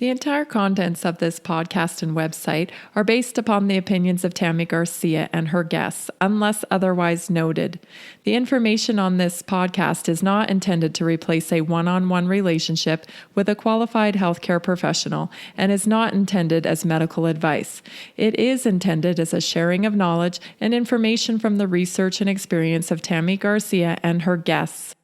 The entire contents of this podcast and website are based upon the opinions of Tammy Garcia and her guests, unless otherwise noted. The information on this podcast is not intended to replace a one-on-one relationship with a qualified healthcare professional and is not intended as medical advice. It is intended as a sharing of knowledge and information from the research and experience of Tammy Garcia and her guests.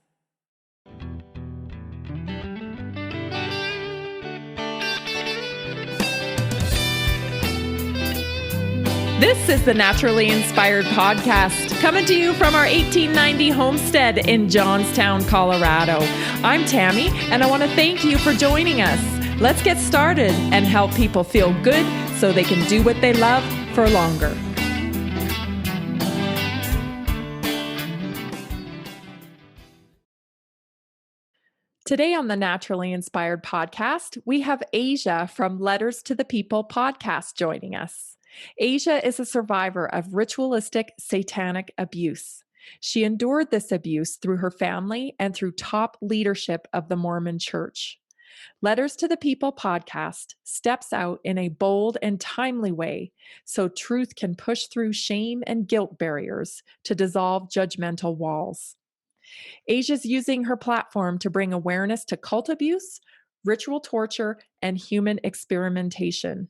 This is the Naturally Inspired Podcast, coming to you from our 1890 homestead in Johnstown, Colorado. I'm Tammy, and I want to thank you for joining us. Let's get started and help people feel good so they can do what they love for longer. Today on the Naturally Inspired Podcast, we have Asia from Letters to the People podcast joining us. Asia is a survivor of ritualistic satanic abuse. She endured this abuse through her family and through top leadership of the Mormon Church. Letters to the People podcast steps out in a bold and timely way so truth can push through shame and guilt barriers to dissolve judgmental walls. Asia's using her platform to bring awareness to cult abuse, ritual torture, and human experimentation.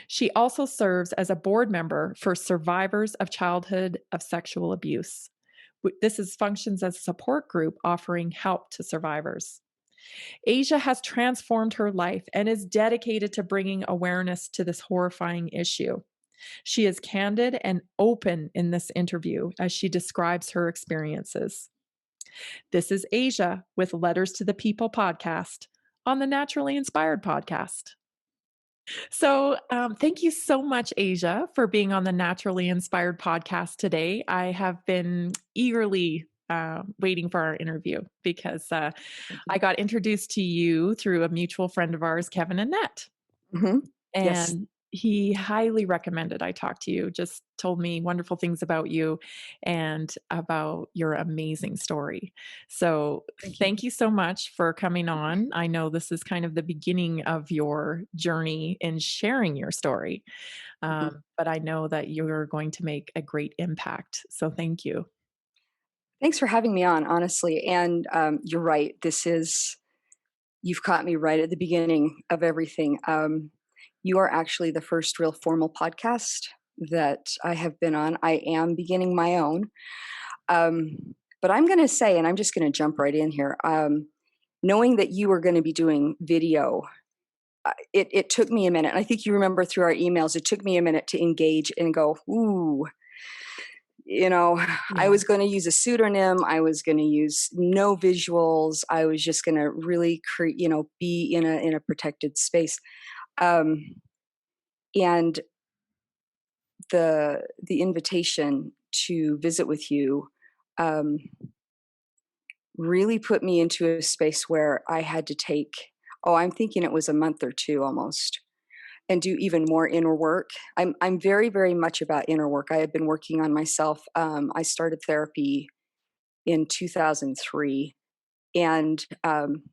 She also serves as a board member for Survivors of Childhood of Sexual Abuse. This functions as a support group offering help to survivors. Asia has transformed her life and is dedicated to bringing awareness to this horrifying issue. She is candid and open in this interview as she describes her experiences. This is Asia with Letters to the People podcast on the Naturally Inspired Podcast. So thank you so much, Asia, for being on the Naturally Inspired Podcast today. I have been eagerly waiting for our interview because I got introduced to you through a mutual friend of ours, Kevin Annette. Mm-hmm. And Yes. he highly recommended I talk to you, just told me wonderful things about you and about your amazing story. So thank you so much for coming on. I know this is kind of the beginning of your journey in sharing your story, but I know that you're going to make a great impact. So thank you. Thanks for having me on, honestly. And you're right. You've caught me right at the beginning of everything. You are actually the first real formal podcast that I have been on. I am beginning my own. But I'm going to say, and I'm just going to jump right in here, knowing that you were going to be doing video, it took me a minute. And I think you remember through our emails, it took me a minute to engage and go, ooh. I was going to use a pseudonym. I was going to use no visuals. I was just going to really be in a protected space. And the invitation to visit with you really put me into a space where I had to take, I'm thinking it was a month or two almost, and do even more inner work. I'm very, very much about inner work. I have been working on myself. I started therapy in 2003. And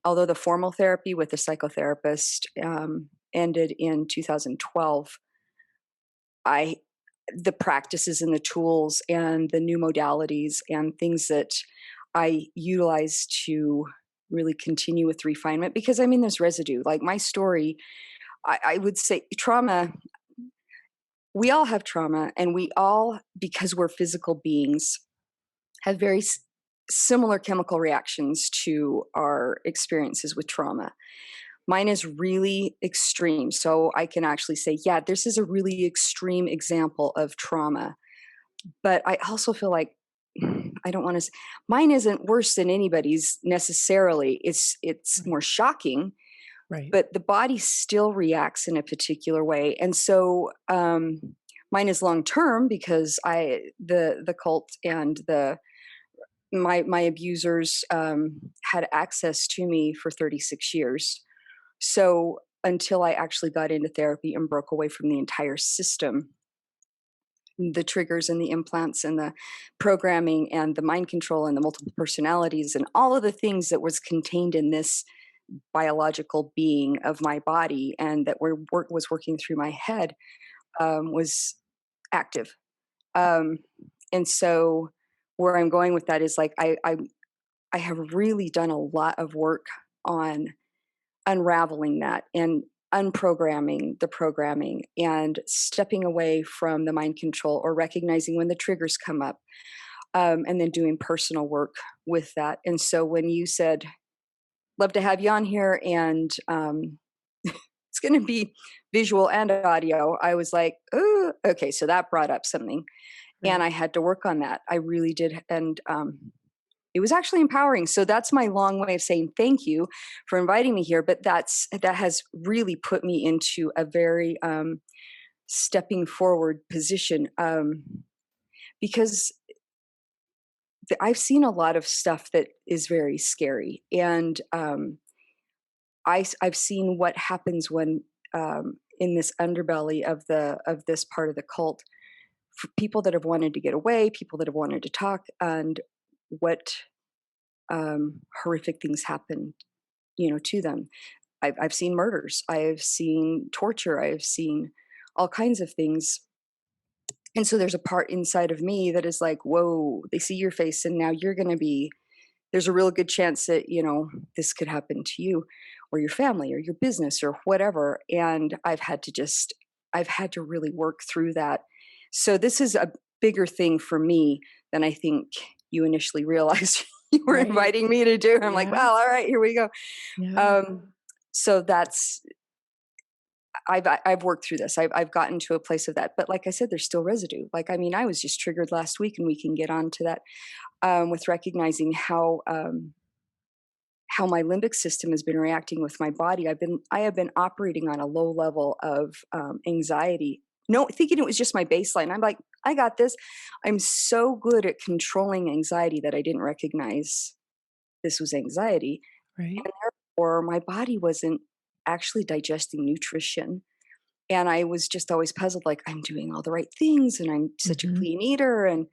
although the formal therapy with the psychotherapist ended in 2012, the practices and the tools and the new modalities and things that I utilize to really continue with refinement, because there's residue. Like my story, I would say trauma, we all have trauma, and we all, because we're physical beings, have very similar chemical reactions to our experiences with trauma. Mine is really extreme. So I can actually say, yeah, this is a really extreme example of trauma. But I also feel like, I don't want to, mine isn't worse than anybody's necessarily. It's more shocking. Right. But the body still reacts in a particular way. And so mine is long-term because the cult and my abusers had access to me for 36 years. So until I actually got into therapy and broke away from the entire system, the triggers and the implants and the programming and the mind control and the multiple personalities and all of the things that was contained in this biological being of my body, and that was working through my head, was active. Um, and so where I'm going with that is like I have really done a lot of work on unraveling that and unprogramming the programming and stepping away from the mind control, or recognizing when the triggers come up, and then doing personal work with that. And so when you said, love to have you on here, and it's going to be visual and audio, I was like, oh, okay, so that brought up something. And Right. I had to work on that. I really did. And it was actually empowering. So that's my long way of saying thank you for inviting me here. But that has really put me into a very stepping forward position, because I've seen a lot of stuff that is very scary, and I've seen what happens when, in this underbelly of this part of the cult, for people that have wanted to get away, people that have wanted to talk, and what horrific things happen, to them. I've seen murders, I've seen torture, I've seen all kinds of things. And so there's a part inside of me that is like, whoa, they see your face, and now you're going to be, there's a real good chance that, this could happen to you or your family or your business or whatever. And I've had to really work through that. So this is a bigger thing for me than I think you initially realized you were Right. inviting me to do. I'm like, Yeah. well, all right, here we go. Yeah. So I've worked through this. I've gotten to a place of that. But like I said, there's still residue. Like, I mean, I was just triggered last week, and we can get on to that, with recognizing how my limbic system has been reacting with my body. I have been operating on a low level of anxiety. No, thinking it was just my baseline. I'm like, I got this. I'm so good at controlling anxiety that I didn't recognize this was anxiety, Right. and therefore my body wasn't actually digesting nutrition. And I was just always puzzled, like, I'm doing all the right things, and I'm such a Hmm. clean eater, and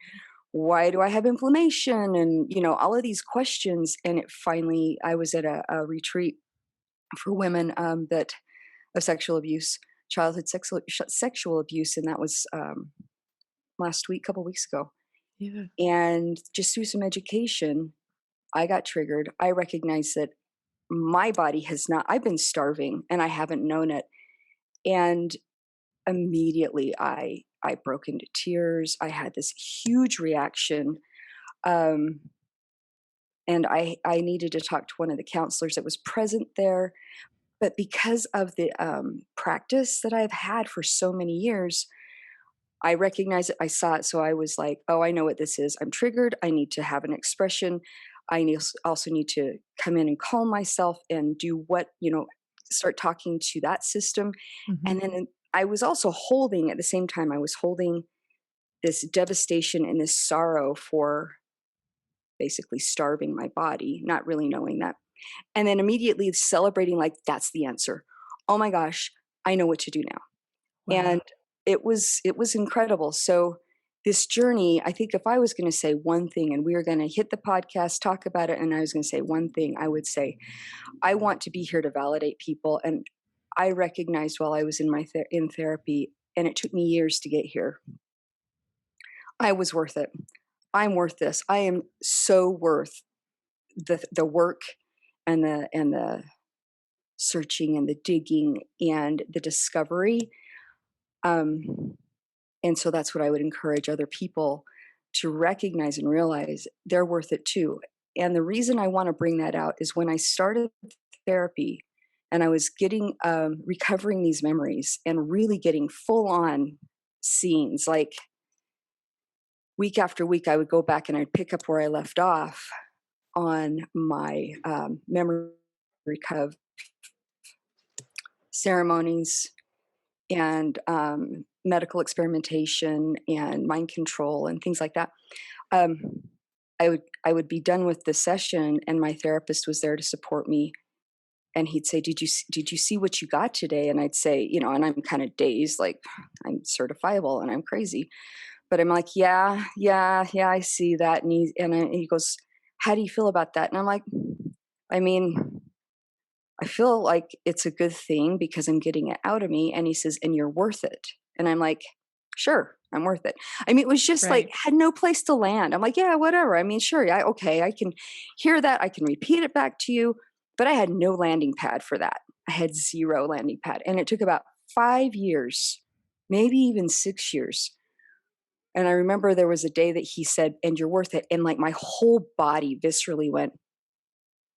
why do I have inflammation? And, all of these questions. And it finally, I was at a retreat for women, that of sexual abuse, childhood sexual abuse. And that was last week, couple weeks ago. Yeah. And just through some education, I got triggered. I recognized that my body has not, I've been starving and I haven't known it. And immediately I broke into tears. I had this huge reaction. Um, and I needed to talk to one of the counselors that was present there. But because of the practice that I've had for so many years, I recognized it, I saw it, so I was like, "Oh, I know what this is. I'm triggered. I need to have an expression. Also need to come in and calm myself and do what start talking to that system." Hmm. And then I was also holding, at the same time, I was holding this devastation and this sorrow for basically starving my body, not really knowing that. And then immediately celebrating, like, that's the answer. Oh my gosh, I know what to do now. Wow. And it was incredible. So this journey, I think if I was going to say one thing, and we were going to hit the podcast, talk about it, and I was going to say one thing, I would say I want to be here to validate people. And I recognized while I was in in therapy, and it took me years to get here, I was worth it. I'm worth this. I am so worth the work, and the searching and the digging and the discovery. Um, and so that's what I would encourage other people to recognize and realize they're worth it too. And the reason I want to bring that out is when I started therapy and I was getting recovering these memories and really getting full on scenes, like week after week, I would go back and I'd pick up where I left off on my memory recoup ceremonies and medical experimentation and mind control and things like that. Um, I would be done with the session, and my therapist was there to support me. And he'd say, did you see what you got today?" And I'd say, and I'm kind of dazed, like I'm certifiable and I'm crazy, but I'm like, yeah, yeah, yeah, I see that. And he goes, "How do you feel about that?" And I'm like, I mean, I feel like it's a good thing because I'm getting it out of me. And he says, and you're worth it. And I'm like, sure, I'm worth it. I mean, it was just like, Right. had no place to land. I'm like, yeah, whatever. I mean, sure. Yeah, okay. I can hear that. I can repeat it back to you. But I had no landing pad for that. I had zero landing pad. And it took about 5 years, maybe even 6 years. And I remember there was a day that he said, and you're worth it. And like my whole body viscerally went,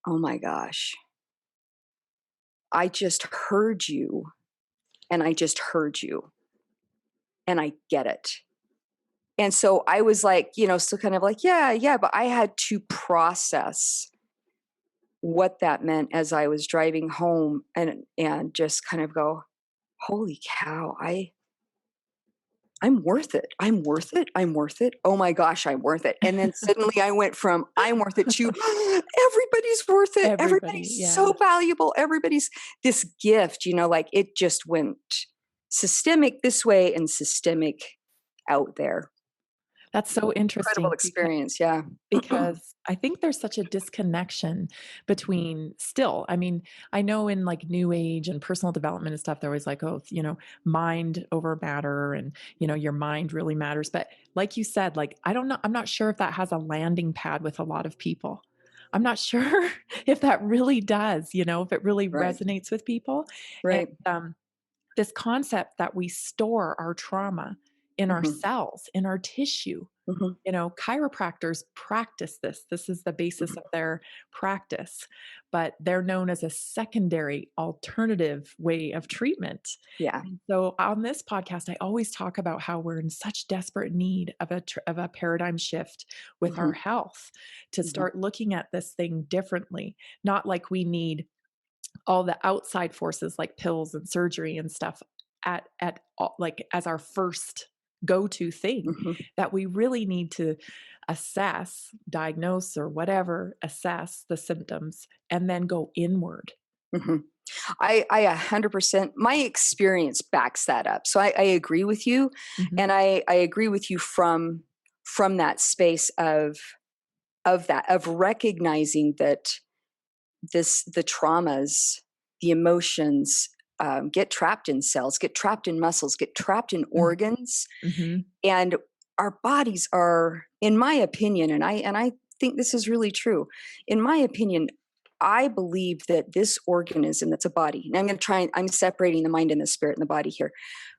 oh my gosh, I just heard you and I just heard you and I get it. And so I was like, still kind of like, yeah, yeah, but I had to process what that meant as I was driving home and just kind of go, holy cow, I'm worth it. I'm worth it. I'm worth it. Oh my gosh, I'm worth it. And then suddenly I went from I'm worth it to everybody's worth it. Everybody. Everybody's Yeah. so valuable. Everybody's this gift, like it just went systemic this way and systemic out there. That's so Incredible interesting experience. Yeah. because I think there's such a disconnection between still, I mean, I know in like new age and personal development and stuff, they're always like, oh, mind over matter and, your mind really matters. But like you said, like, I don't know, I'm not sure if that has a landing pad with a lot of people. I'm not sure if that really does, if it really Right. resonates with people. And Right. this concept that we store our trauma in our Hmm. cells, in our tissue, Hmm. chiropractors practice this. This is the basis of their practice, but they're known as a secondary alternative way of treatment. Yeah. And so on this podcast, I always talk about how we're in such desperate need of a paradigm shift with Hmm. our health to Hmm. start looking at this thing differently. Not like we need all the outside forces like pills and surgery and stuff at all, like as our first go-to thing, Hmm. that we really need to assess, diagnose or whatever, assess the symptoms and then go inward. Hmm. I 100%, my experience backs that up. So I agree with you. Mhm. And I agree with you from that space of recognizing that the traumas, the emotions, get trapped in cells, get trapped in muscles, get trapped in Mm. organs, Mhm. and our bodies are, in my opinion, and I think this is really true. In my opinion, I believe that this organism that's a body, and I'm separating the mind and the spirit and the body here,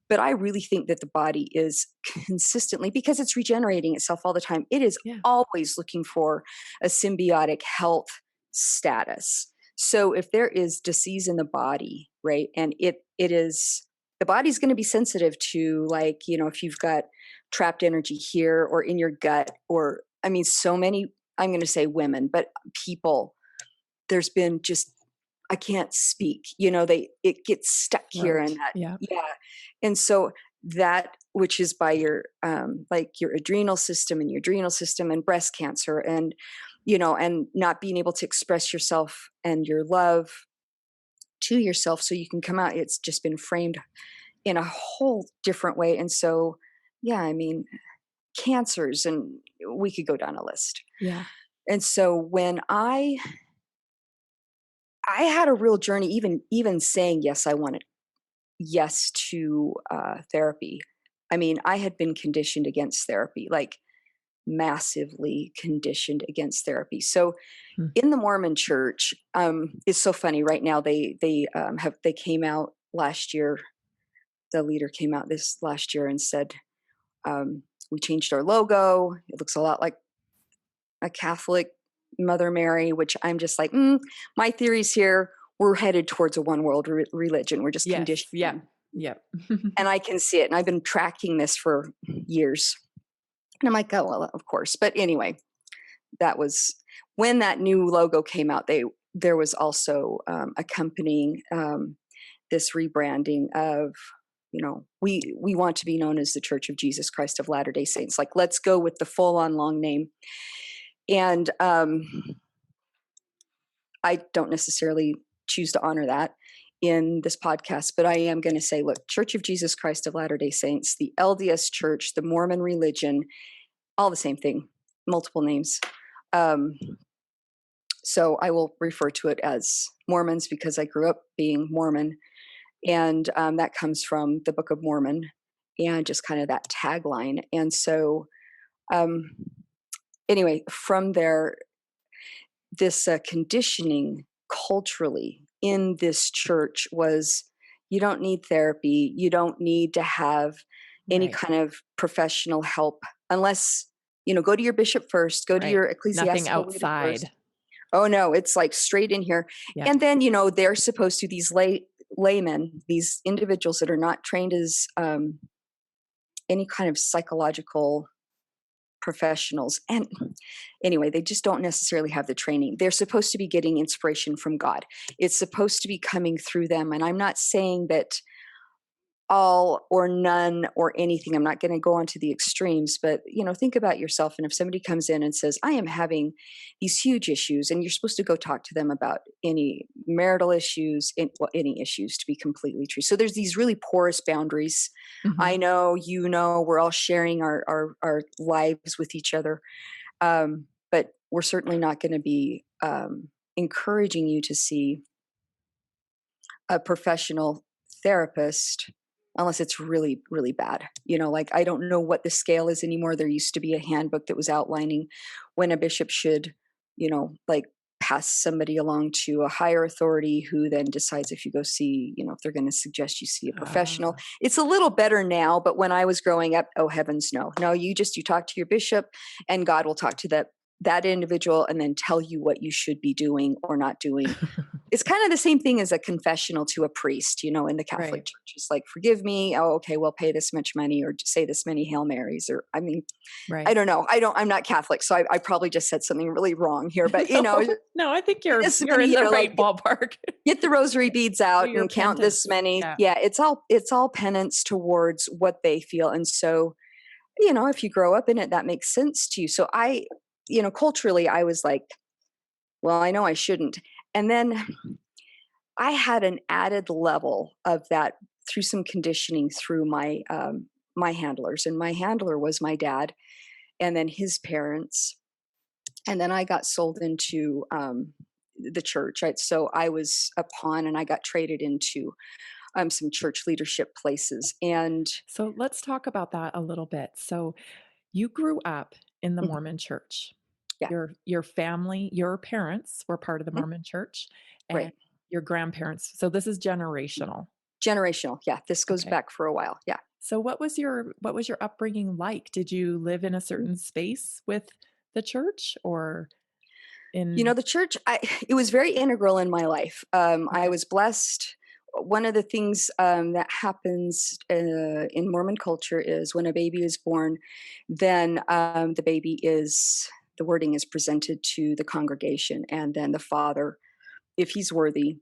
but I really think that the body is consistently, because it's regenerating itself all the time, it is Yeah. always looking for a symbiotic health status. So if there is disease in the body, right, and it is, the body's going to be sensitive to, like, if you've got trapped energy here or in your gut, or I mean, so many, I'm going to say women, but people, there's been just, I can't speak, it gets stuck here and Right. that, Yeah. yeah. And so that, which is by your like your adrenal system and breast cancer, and and not being able to express yourself and your love to yourself so you can come out, it's just been framed in a whole different way. And so, yeah, I mean, cancers, and we could go down a list. Yeah. And so when I had a real journey, even saying yes, I wanted yes to therapy. I mean, I had been conditioned against therapy, like massively conditioned against therapy. So Mm. in the Mormon Church, it's so funny. Right now, they came out last year. The leader came out this last year and said, "We changed our logo. It looks a lot like a Catholic Mother Mary," which I'm just like, my theories here. We're headed towards a one world religion. We're just Yes. Yeah. conditioning. Yeah. And I can see it. And I've been tracking this for years. And I'm like, oh, well, of course. But anyway, that was when that new logo came out. There was also accompanying this rebranding of, we want to be known as the Church of Jesus Christ of Latter-day Saints. Like, let's go with the full on long name. And I don't necessarily choose to honor that in this podcast, but I am going to say, look, Church of Jesus Christ of Latter-day Saints, the LDS Church, the Mormon religion, all the same thing, multiple names. Um, So I will refer to it as Mormons because I grew up being Mormon. And that comes from the Book of Mormon and just kind of that tagline. And so, um, anyway, from there, this conditioning culturally in this church was, you don't need therapy, you don't need to have any Right. kind of professional help unless, go to your bishop first, go to Right. your Nothing ecclesiastical leader first. outside. Oh no, it's like straight in here. Yeah. And then, they're supposed to, these laymen, these individuals that are not trained as any kind of psychological professionals. And anyway, they just don't necessarily have the training. They're supposed to be getting inspiration from God. It's supposed to be coming through them. And I'm not saying that all or none or anything. I'm not going to go on to the extremes, but think about yourself. And if somebody comes in and says, I am having these huge issues, and you're supposed to go talk to them about any marital issues, any issues, to be completely true. So there's these really porous boundaries. Mhm. I know, we're all sharing our lives with each other. But we're certainly not going to be encouraging you to see a professional therapist unless it's really, really bad. Like, I don't know what the scale is anymore. There used to be a handbook that was outlining when a bishop should, like, pass somebody along to a higher authority who then decides if you go see, if they're going to suggest you see a professional. Ah, It's a little better now, but when I was growing up, oh heavens no. No, you talk to your bishop and God will talk to that individual and then tell you what you should be doing or not doing. It's kind of the same thing as a confessional to a priest, in the Catholic right. Church. It's like, forgive me. Oh, okay, well, pay this much money or say this many Hail Marys. Or, I mean, I Right. don't know. I'm not Catholic, so I probably just said something really wrong here. But, No, no, I think this you're many in the here, right like, ballpark. get the rosary beads Do out your and count this penance. many. Yeah. Yeah, it's all penance towards what they feel. And so, if you grow up in it, that makes sense to you. So culturally, I was like, well, I know I shouldn't. And then I had an added level of that through some conditioning through my handlers, and my handler was my dad, and then his parents, and then I got sold into the church. Right? So I was a pawn, and I got traded into some church leadership places, and So let's talk about that a little bit. So you grew up in the mhm, Mormon church. yeah, Your family, your parents were part of the mhm, Mormon church and right, your grandparents. So this is generational. generational. Yeah, this goes Okay. back for a while. Yeah. So what was your upbringing like? Did you live in a certain space with the church or in The church, it was very integral in my life. I Okay. was blessed. One of the things that happens in Mormon culture is when a baby is born, then the wording is presented to the congregation, and then the father, if he's worthy,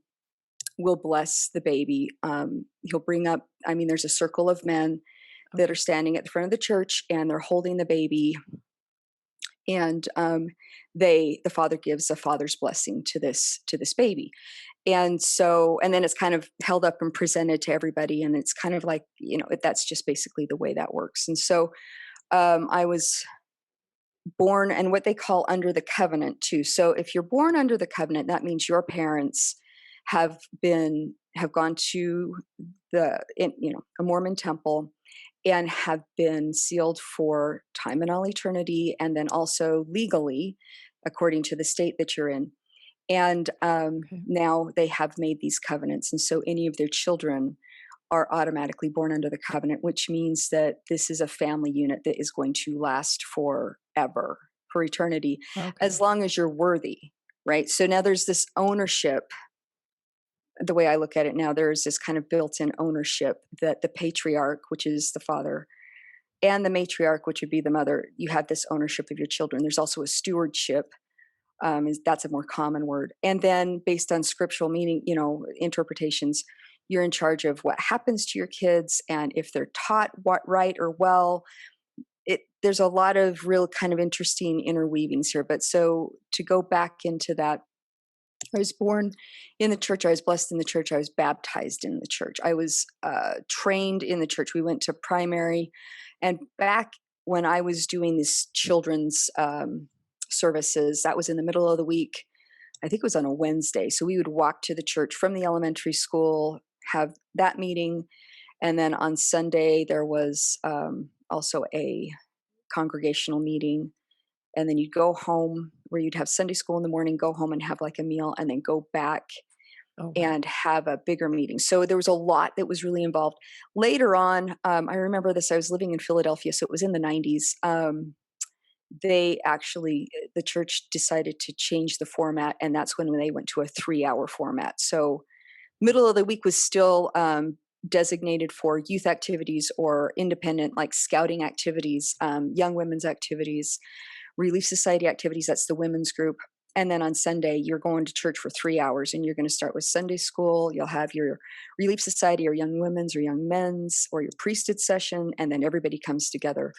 will bless the baby. He'll bring up, there's a circle of men that are Okay. standing at the front of the church, and they're holding the baby, and the father gives a father's blessing to this baby. And so, and then it's kind of held up and presented to everybody, and it's kind of like, that's just basically the way that works. And so I was born, and what they call under the covenant too. So if you're born under the covenant, that means your parents have gone to a Mormon temple and have been sealed for time and all eternity, and then also legally, according to the state that you're in. And Okay. now they have made these covenants. And so any of their children are automatically born under the covenant, which means that this is a family unit that is going to last forever, for eternity, as Okay. long as you're worthy. Right. So now there's this ownership. The way I look at it now, there's this kind of built in ownership that the patriarch, which is the father, and the matriarch, which would be the mother, you have this ownership of your children. There's also a stewardship. That's a more common word. And then based on scriptural meaning, interpretations, you're in charge of what happens to your kids and if they're taught what right or well. There's a lot of real kind of interesting interweavings here. But so to go back into that, I was born in the church. I was blessed in the church. I was baptized in the church. I was trained in the church. We went to primary. And back when I was doing this children's services, that was in the middle of the week. I think it was on a Wednesday. So we would walk to the church from the elementary school, have that meeting. And then on Sunday, there was also a congregational meeting. And then you'd go home where you'd have Sunday school in the morning, go home and have like a meal, and then go back Oh, wow. and have a bigger meeting. So there was a lot that was really involved. Later on, I remember this, I was living in Philadelphia, so it was in the 90s. They actually, the church decided to change the format, and that's when they went to a 3-hour format. So middle of the week was still designated for youth activities or independent, like scouting activities, young women's activities, Relief Society activities. That's the women's group. And then on Sunday, you're going to church for 3 hours, and you're going to start with Sunday school. You'll have your Relief Society or young women's or young men's or your priesthood session. And then everybody comes together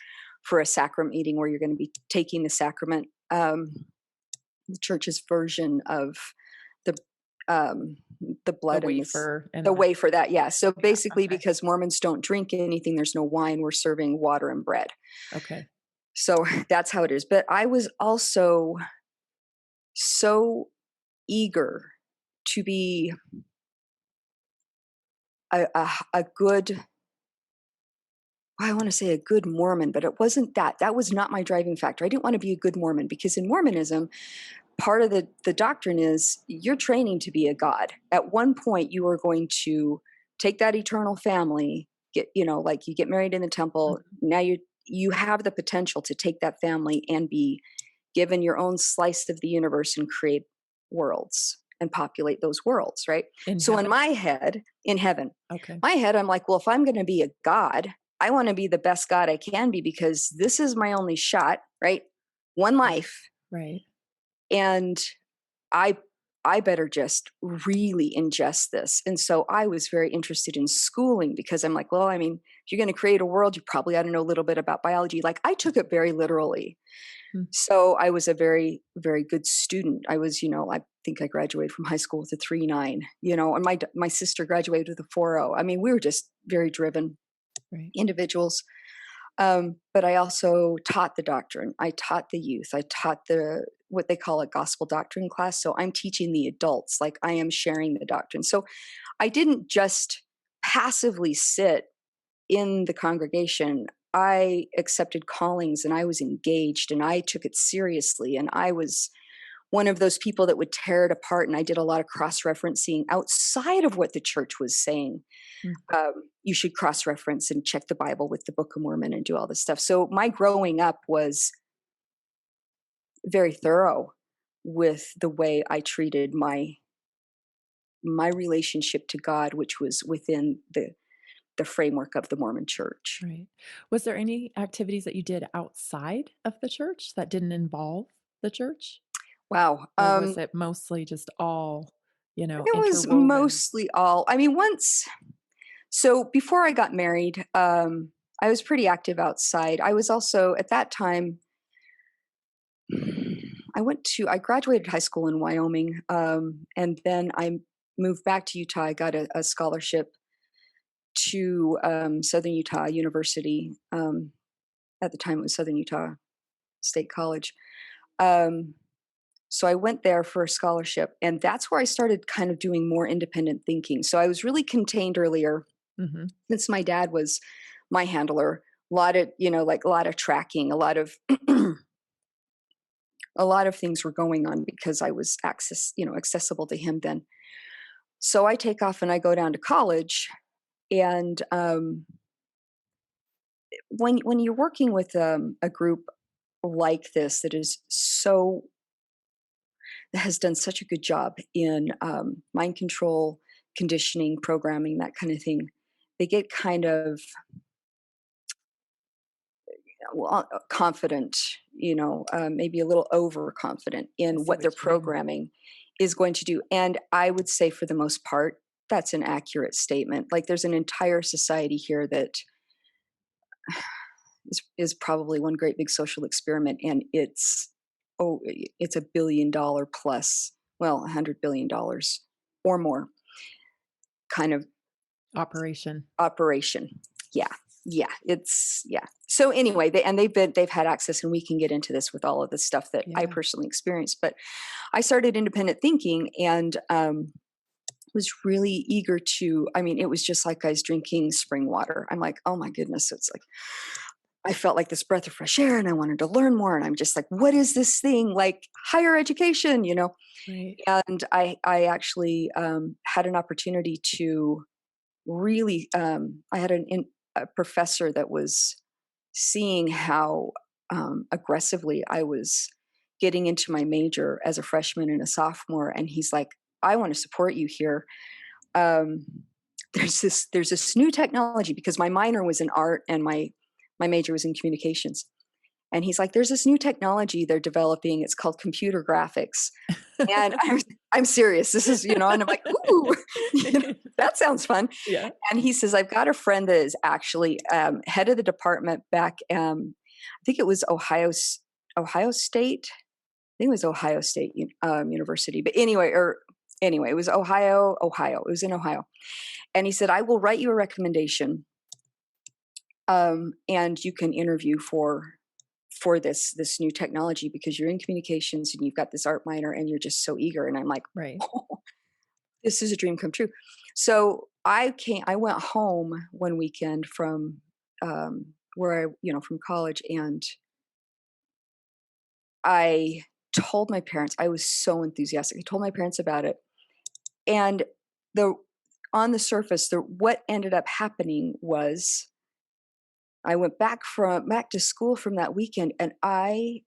for a sacrament meeting where you're going to be taking the sacrament, the church's version of the um, the The blood and wafer the and the, wafer. That, yeah. So yeah. basically, Okay. because Mormons don't drink anything, there's no wine. We're serving water and bread. Okay. So that's how it is. But I was also so eager to be a good, I want to say a good Mormon, but it wasn't that. That was not my driving factor. I didn't want to be a good Mormon because in Mormonism, part of the doctrine is you're training to be a god. At one point, you are going to take that eternal family, get, like you get married in the temple. Mhm. Now you have the potential to take that family and be given your own slice of the universe and create worlds and populate those worlds, right? In So in heaven? my head, in heaven, Okay. my head, I'm like, well, if I'm going to be a god, I want to be the best god I can be because this is my only shot, right? One Right. life, Right. and I I better just really ingest this. And so I was very interested in schooling because I'm like, well, I mean, if you're going to create a world, you probably ought to know a little bit about biology. Like I took it very literally. Mm. So I was a very, very good student. I was, I think I graduated from high school with a 3.9, and my sister graduated with a 4.0. I mean, we were just very driven Right. individuals. But I also taught the doctrine. I taught the youth. I taught the what they call a gospel doctrine class. So I'm teaching the adults, like I am sharing the doctrine. So I didn't just passively sit in the congregation. I accepted callings and I was engaged and I took it seriously. And I was one of those people that would tear it apart. And I did a lot of cross referencing outside of what the church was saying. Mm. You should cross reference and check the Bible with the Book of Mormon and do all this stuff. So my growing up was very thorough with the way I treated my relationship to God, which was within the framework of the Mormon Church. Right. Was there any activities that you did outside of the church that didn't involve the church? Wow. Or was it mostly just all, It was interwoven? mostly all. I mean, so before I got married, I was pretty active outside. I was also at that time. I graduated high school in Wyoming, and then I moved back to Utah. I got a scholarship to Southern Utah University. At the time, it was Southern Utah State College. Um, so I went there for a scholarship, and that's where I started kind of doing more independent thinking. So I was really contained earlier, Mhm. since my dad was my handler. A lot of, like a lot of tracking, a lot of a lot of things were going on because I was accessible to him then. So I take off and I go down to college, and when you're working with a group like this that has done such a good job in mind control, conditioning, programming, that kind of thing, they get kind of confident, maybe a little overconfident I in see what their what you mean. programming is going to do. And I would say, for the most part, that's an accurate statement. Like, there's an entire society here that is probably one great big social experiment, and it's $1 billion plus, well, $100 billion or more kind of Operation. operation. Yeah. yeah. So anyway, they've had access, and we can get into this with all of the stuff that I Yeah. personally experienced. But I started independent thinking, and was really eager to. I mean, it was just like I was drinking spring water. I'm like, oh my goodness, it's like I felt like this breath of fresh air, and I wanted to learn more. And I'm just like, what is this thing? Like higher education, you know? Right. And I actually had an opportunity to really. I had a professor that was seeing how aggressively I was getting into my major as a freshman and a sophomore, and he's like, "I want to support you here. Um, there's this new technology because my minor was in art and my major was in communications." And he's like, "There's this new technology they're developing. It's called computer graphics." And I'm serious. This is, and I'm like, "Ooh, that sounds fun." Yeah. And he says, "I've got a friend that is actually head of the department back. I think it was Ohio State. I think it was Ohio State University. But anyway, it was Ohio. It was in Ohio." And he said, "I will write you a recommendation, and you can interview for this new technology because you're in communications and you've got this art minor and you're just so eager." And I'm like, Right. "Oh, this is a dream come true." So I went home one weekend from where from college, and I told my parents. I was so enthusiastic. I told my parents about it, and the on the surface, what ended up happening was I went back to school from that weekend, and I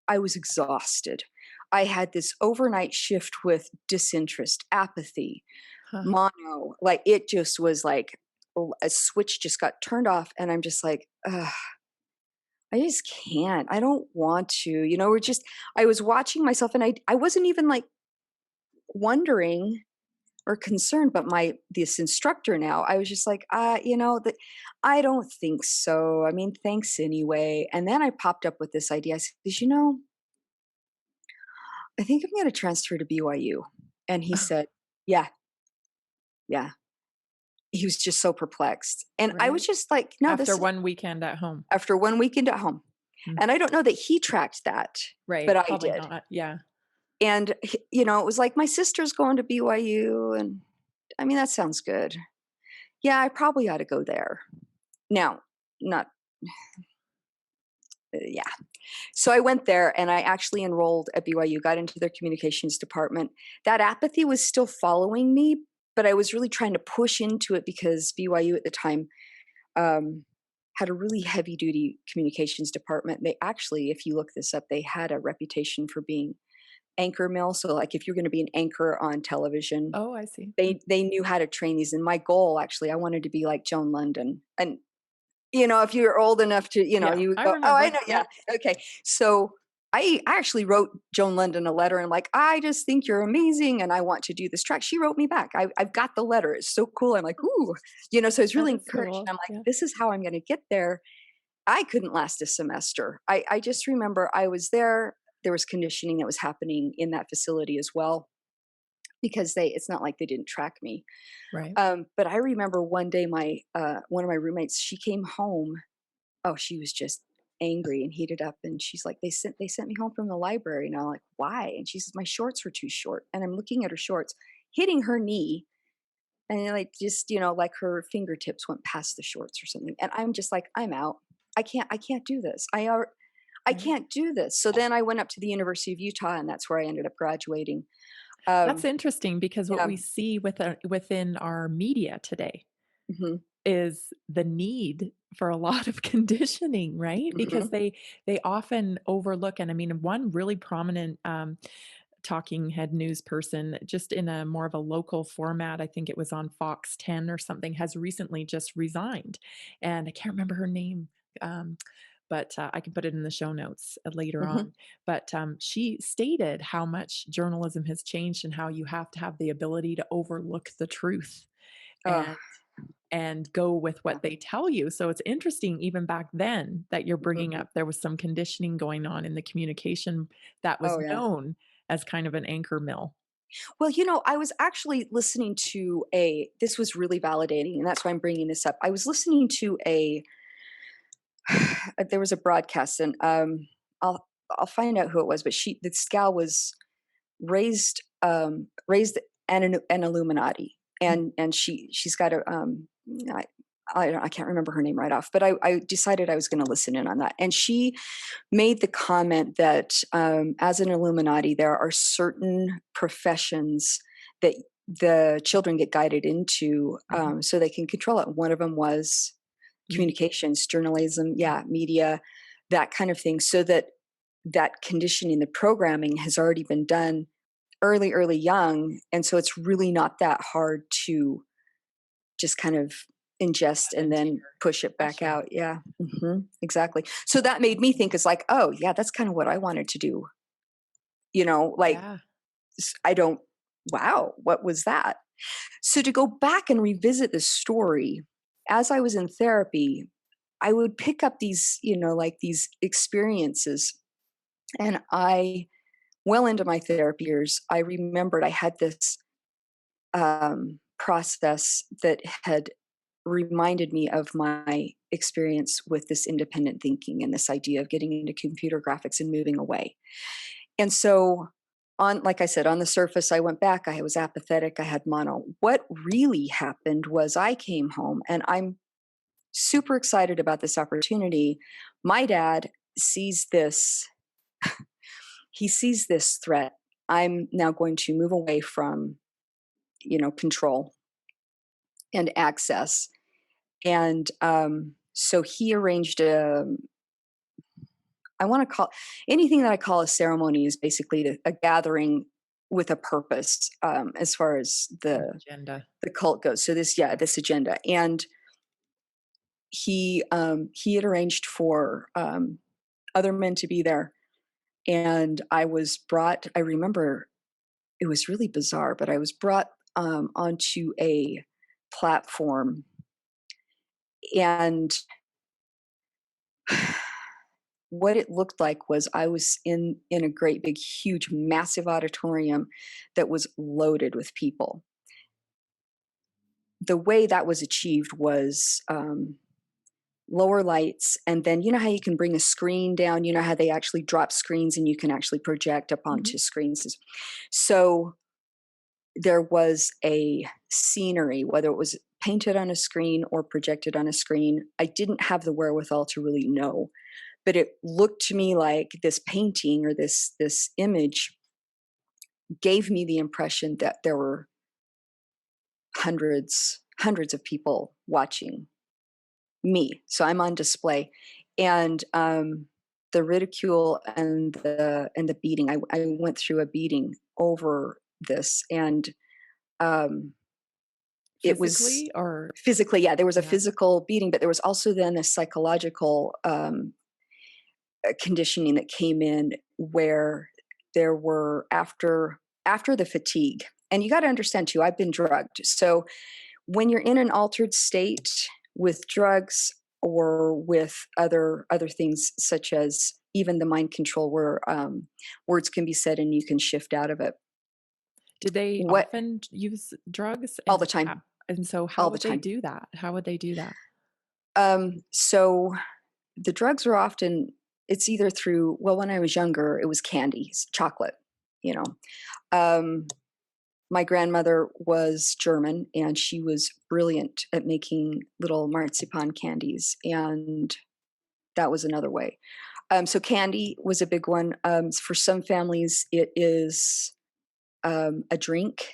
was exhausted. I had this overnight shift with disinterest, apathy, Huh. mono. Like it just was like a switch just got turned off, and I'm just like, ugh, I just can't. I don't want to. We're just. I was watching myself, and I wasn't even like wondering or concerned, but this instructor now, I was just like, that I don't think so. I mean, thanks anyway. And then I popped up with this idea. I said, I think I'm going to transfer to BYU. And he said, yeah, yeah. He was just so perplexed. And I was Right. just like, no, After this is one weekend at home. after one weekend at home. Mm. And I don't know that he tracked that, but Right. I Probably did. not. Yeah. And, it was like, my sister's going to BYU. And I mean, that sounds good. Yeah, I probably ought to go there. Now, not, yeah. So I went there and I actually enrolled at BYU, got into their communications department. That apathy was still following me, but I was really trying to push into it because BYU at the time um, had a really heavy duty communications department. They actually, if you look this up, they had a reputation for being anchor mill. So like if you're going to be an anchor on television, Oh, I see. Mm. they knew how to train these. And my goal actually, I wanted to be like Joan London. And if you're old enough to, Yeah. you would I go, "Oh, I remember. know, yeah, Yep. okay." So I actually wrote Joan London a letter, and I'm like, "I just think you're amazing, and I want to do this track." She wrote me back. I've got the letter. It's so cool. I'm like, "Ooh," so it's That really is encouraged. cool. I'm like, Yeah. "This is how I'm going to get there." I couldn't last a semester. I just remember I was there. There was conditioning that was happening in that facility as well because it's not like they didn't track me. Right. But I remember one day one of my roommates, she came home. Oh, she was just angry and heated up, and she's like, "They sent me home from the library." And I'm like, "Why?" And she says, "My shorts were too short." And I'm looking at her shorts, hitting her knee, and like just, like her fingertips went past the shorts or something. And I'm just like, "I'm out. I can't do this. I Right. can't do this." So then I went up to the University of Utah, and that's where I ended up graduating. That's Um, interesting because what yeah. we see within our media today Hmm. is the need for a lot of conditioning, right? Because Hmm. they often overlook, and I mean, one really prominent talking head news person, just in a more of a local format, I think it was on Fox 10 or something, has recently just resigned, and I can't remember her name. But I can put it in the show notes later Hmm. on. But she stated how much journalism has changed and how you have to have the ability to overlook the truth Oh, and go with yeah. what they tell you. So it's interesting, even back then, that you're bringing Hmm. up there was some conditioning going on in the communication that was Oh, yeah. known as kind of an anchor mill. Well, I was actually listening to this was really validating, and that's why I'm bringing this up. I was listening to there was a broadcast, and I'll find out who it was, but this gal was raised an Illuminati, and she's got a I, I can't remember her name right off, but I decided I was going to listen in on that, and she made the comment that as an Illuminati, there are certain professions that the children get guided into Mhm. so they can control it. One of them was Me. communications, journalism, yeah, media, that kind of thing, so that conditioning, the programming has already been done early young, and so it's really not that hard to just kind of ingest That and into then your push it back profession. out. Yeah, exactly. So that made me think, it's like, oh yeah, that's kind of what I wanted to do. Like, Yeah. I don't. Wow, what was that? So to go back and revisit this story, as I was in therapy, I would pick up these, like these experiences, and well into my therapy years, I remembered I had this process that had reminded me of my experience with this independent thinking and this idea of getting into computer graphics and moving away. And so, like I said, on the surface, I went back, I was apathetic, I had mono. What really happened was I came home, and I'm super excited about this opportunity. My dad sees this, he sees this threat. I'm now going to move away from, control and access. And so he arranged I want to call anything that I call a ceremony is basically a gathering with a purpose, as far as An the agenda. the cult goes. So this agenda, and he had arranged for other men to be there, and I was brought. I remember it was really bizarre, but I was brought onto a platform, and what it looked like was I was in a great big huge massive auditorium that was loaded with people. The way that was achieved was lower lights, and then you know how you can bring a screen down, you know how they actually drop screens and you can actually project up Mhm. onto screens. So there was a scenery, whether it was painted on a screen or projected on a screen. I didn't have the wherewithal to really know, but it looked to me like this painting or this image gave me the impression that there were hundreds of people watching me. So I'm on display, and the ridicule and the beating. I went through a beating over this, and um, it was Physically or physically. Yeah, there was a yeah. physical beating, but there was also then a psychological conditioning that came in where there were after the fatigue. And you got to understand too, I've been drugged. So when you're in an altered state with drugs or with other things such as even the mind control where words can be said and you can shift out of it. Did they What often use drugs, all the ho time, and so how all the would they time. do that? How would they do that? So the drugs were often, it's either through, well, when I was younger, it was candies, chocolate, you know. Um, my grandmother was German, and she was brilliant at making little marzipan candies, and that was another way. So candy was a big one. For some families, it is a drink.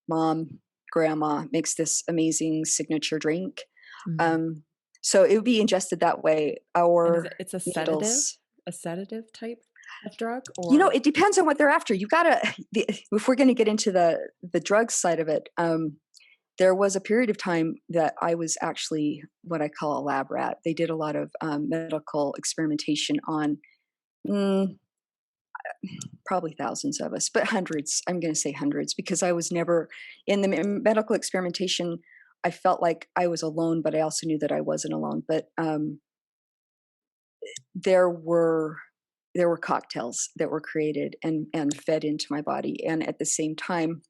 Mom, grandma makes this amazing signature drink. Mhm. Um, so it would be ingested that way. And is Our it's a sedative? needles. A sedative type of drug or It depends on what they're after. You gotta, if we're going to get into the drug side of it, there was a period of time that I was actually what I call a lab rat. They did a lot of medical experimentation on mm, probably thousands of us, but hundreds. I'm going to say hundreds because I was never in the medical experimentation. I felt like I was alone, but I also knew that I wasn't alone. But there were. there were cocktails that were created and fed into my body, and at the same time,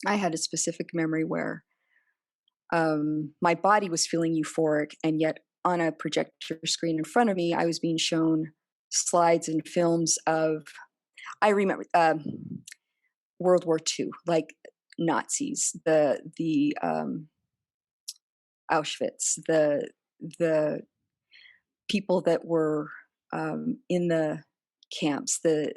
I had a specific memory where my body was feeling euphoric, and yet on a projector screen in front of me, I was being shown slides and films of, I remember World War II, like Nazis, the Auschwitz, the people that were in the camps, the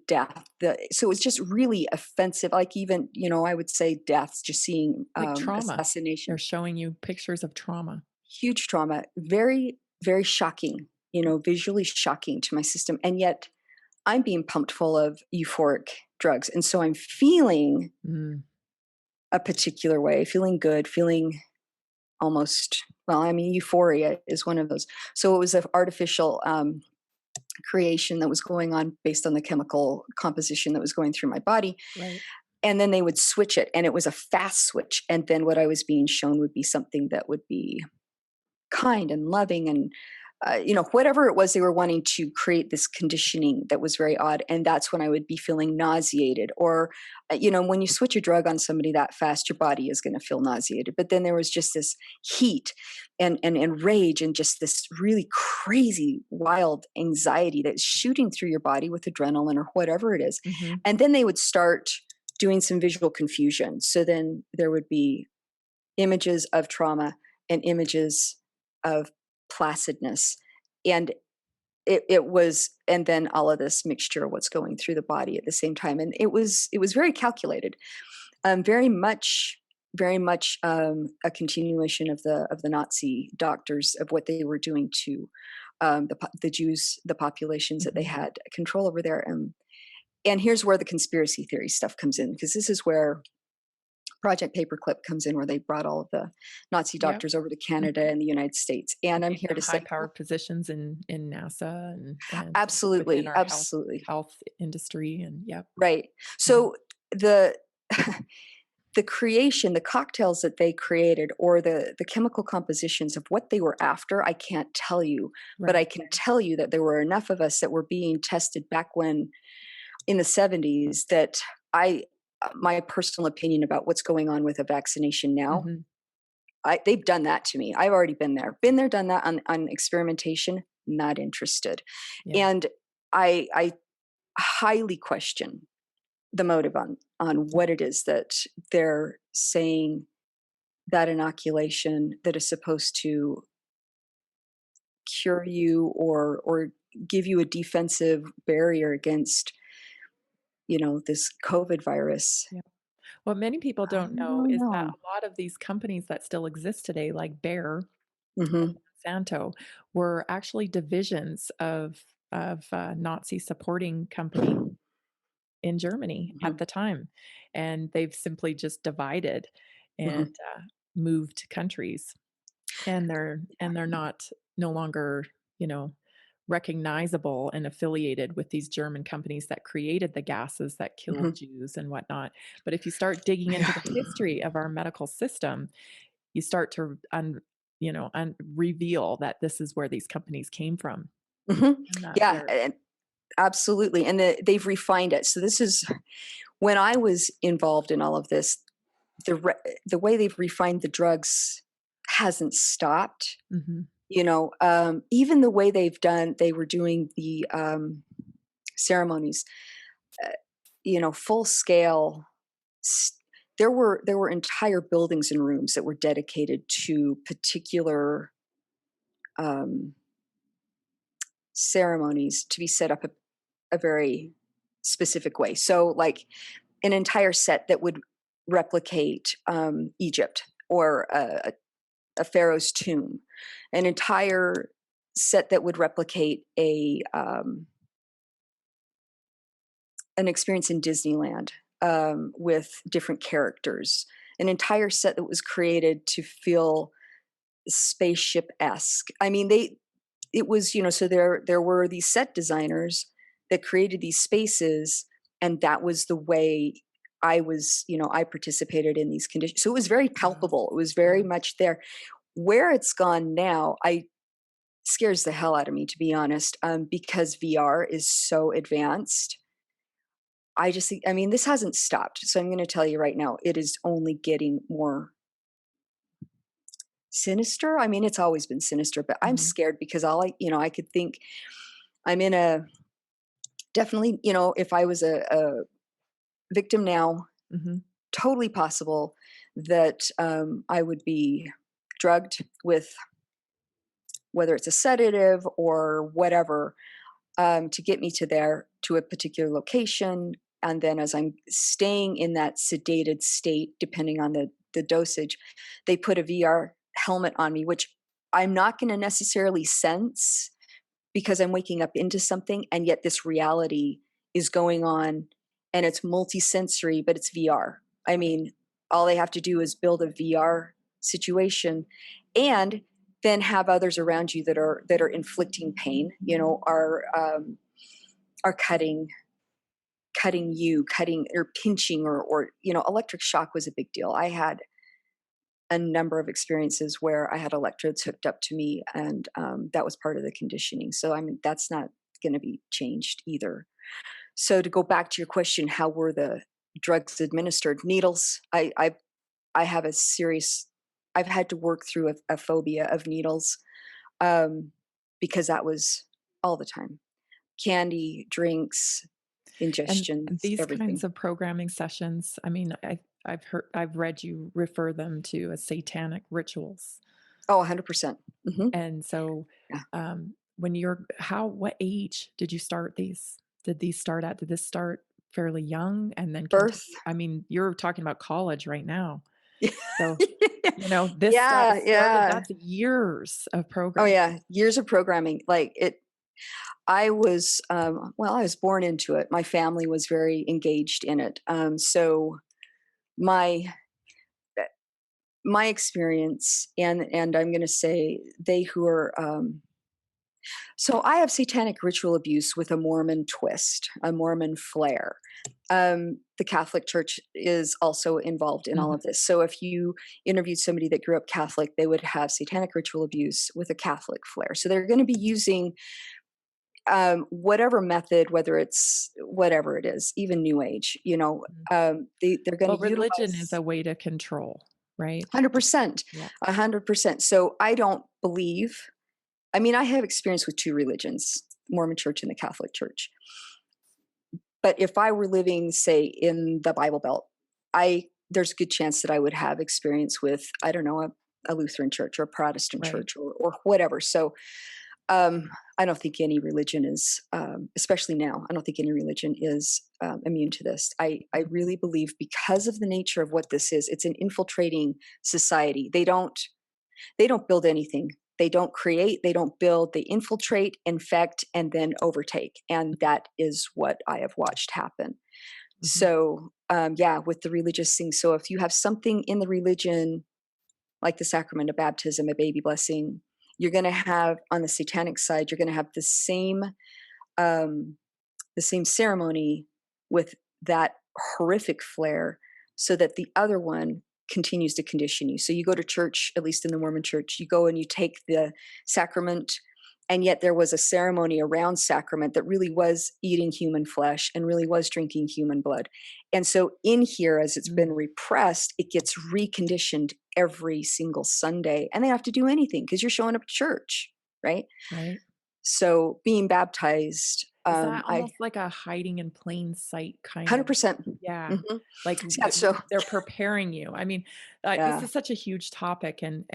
death, so it's just really offensive. Like, even, I would say deaths, just seeing Like trauma. They're assassination, showing you pictures of trauma. huge trauma, very, very shocking, visually shocking to my system. And yet I'm being pumped full of euphoric drugs. And so I'm feeling Mm, a particular way, feeling good, feeling almost, well, I mean, euphoria is one of those. So it was an artificial creation that was going on based on the chemical composition that was going through my body. right. And then they would switch it, and it was a fast switch. And then what I was being shown would be something that would be kind and loving, and whatever it was they were wanting to create, this conditioning that was very odd. And that's when I would be feeling nauseated, or when you switch a drug on somebody that fast, your body is going to feel nauseated. But then there was just this heat and rage, and just this really crazy wild anxiety that's shooting through your body with adrenaline or whatever it is. Hmm. And then they would start doing some visual confusion, so then there would be images of trauma and images of placidness, and it was, and then all of this mixture of what's going through the body at the same time. And it was very calculated, very much a continuation of the Nazi doctors, of what they were doing to the Jews, the populations that they Hmm. had control over there. And here's where the conspiracy theory stuff comes in, because this is where Project Paperclip comes in, where they brought all of the Nazi Yep. doctors over to Canada Mhm. and the United States. And I'm Gave here them to high say, power positions in NASA and within absolutely, our absolutely. health industry, and yep. Right. Mhm. So the the creation, the cocktails that they created, or the chemical compositions of what they were after, I can't tell you, but I Right. can tell you that there were enough of us that were being tested back when, in the 70s, that I my personal opinion about what's going on with a vaccination now, Mhm. they've done that to me. I've already been there, done that on experimentation. Not interested, Yeah. and I highly question the motive on what it is that they're saying, that inoculation that is supposed to cure you, or give you a defensive barrier against, this COVID virus. Yeah. What many people I don't know don't is that know. a lot of these companies that still exist today, like Bayer and Hmm. Monsanto, were actually divisions of Nazi supporting companies in Germany Hmm. at the time, and they've simply just divided and Hmm. moved countries, and they're not no longer, you know, recognizable and affiliated with these German companies that created the gases that killed Hmm. Jews and whatnot. But if you start digging into Yeah. the history of our medical system, you start to reveal that this is where these companies came from, Hmm. and that Yeah. they're And absolutely. And they've refined it. So this is when I was involved in all of this. The way they've refined the drugs hasn't stopped. Mhm. Even the way they were doing the ceremonies, uh, full scale. s- there were entire buildings and rooms that were dedicated to particular um, ceremonies, to be set up a very specific way. So, like, an entire set that would replicate Egypt, or a pharaoh's tomb, an entire set that would replicate an experience in Disneyland, with different characters, an entire set that was created to feel spaceship esque. I mean, it was, so there were these set designers that created these spaces, and that was the way I participated in these conditions. So it was very Wow. palpable. It was very Yeah. much there. Where it's gone now, scares the hell out of me, to be honest, because VR is so advanced. I just think, I mean, this hasn't stopped. So I'm going to tell you right now, it is only getting more sinister. I mean, it's always been sinister, but I'm Mhm. scared because I could think I'm in a definitely, if I was a victim now, Mhm. totally possible that I would be drugged with whether it's a sedative or whatever to get me to a particular location. And then as I'm staying in that sedated state, depending on the dosage, they put a VR helmet on me, which I'm not going to necessarily sense because I'm waking up into something, and yet this reality is going on, and it's multisensory, but it's VR. I mean, all they have to do is build a VR situation, and then have others around you that are inflicting pain. Are cutting or pinching, or electric shock was a big deal. I had a number of experiences where I had electrodes hooked up to me, and that was part of the conditioning. So I mean, that's not going to be changed either. So to go back to your question, how were the drugs administered? Needles. I have a serious. I've had to work through a phobia of needles um, because that was all the time. Candy, drinks, And ingestions, these kinds everything. of programming sessions, I mean, I've read you refer them to as satanic rituals. Oh, 100%. And so, Yeah. when you're what age did you start these? Did this start fairly young and then Birth. continue? I mean, you're talking about college right now. So, this Yeah, started yeah. that's years of Oh, programming. yeah, years of programming, like, I was born into it. My family was very engaged in it, so my eh, my experience, and I'm gonna say they who are, so I have satanic ritual abuse with a Mormon twist, a Mormon flair. The Catholic Church is also involved in all Mhm. of this. So if you interviewed somebody that grew up Catholic, they would have satanic ritual abuse with a Catholic flair. So they're going to be using whatever method, whether it's whatever it is, even New Age. Mhm. They're going Well, to religion is utilize a way to control, right? 100%, Yeah. 100%. So I don't believe. I mean, I have experience with two religions, Mormon Church and the Catholic Church. But if I were living, say, in the Bible Belt, I there's a good chance that I would have experience with, I don't know, a Lutheran church or a Protestant Right. church or whatever. So I don't think any religion is, especially now, I don't think any religion is immune to this. I Mhm. really believe because of the nature of what this is, it's an infiltrating society. They don't build anything. They don't create, they don't build, they infiltrate, infect, and then overtake. And that is what I have watched happen. Mhm. So, yeah, with the religious thing. So, if you have something in the religion, like the sacrament of baptism, a baby blessing, you're going to have on the satanic side, you're going to have um, the same ceremony with that horrific flair so that the other one continues to condition you. So you go to church, at least in the Mormon church, you go and you take the sacrament, and yet there was a ceremony around sacrament that really was eating human flesh and really was drinking human blood. And so in here, as it's been Mm. repressed, it gets reconditioned every single Sunday, and they don't have to do anything because you're showing up to church, right? Right. So being baptized, Is that I almost like a hiding in plain sight kind of 100%. yeah, Mhm. like, Yeah, so they're preparing you. I mean, this yeah. is such a huge topic and,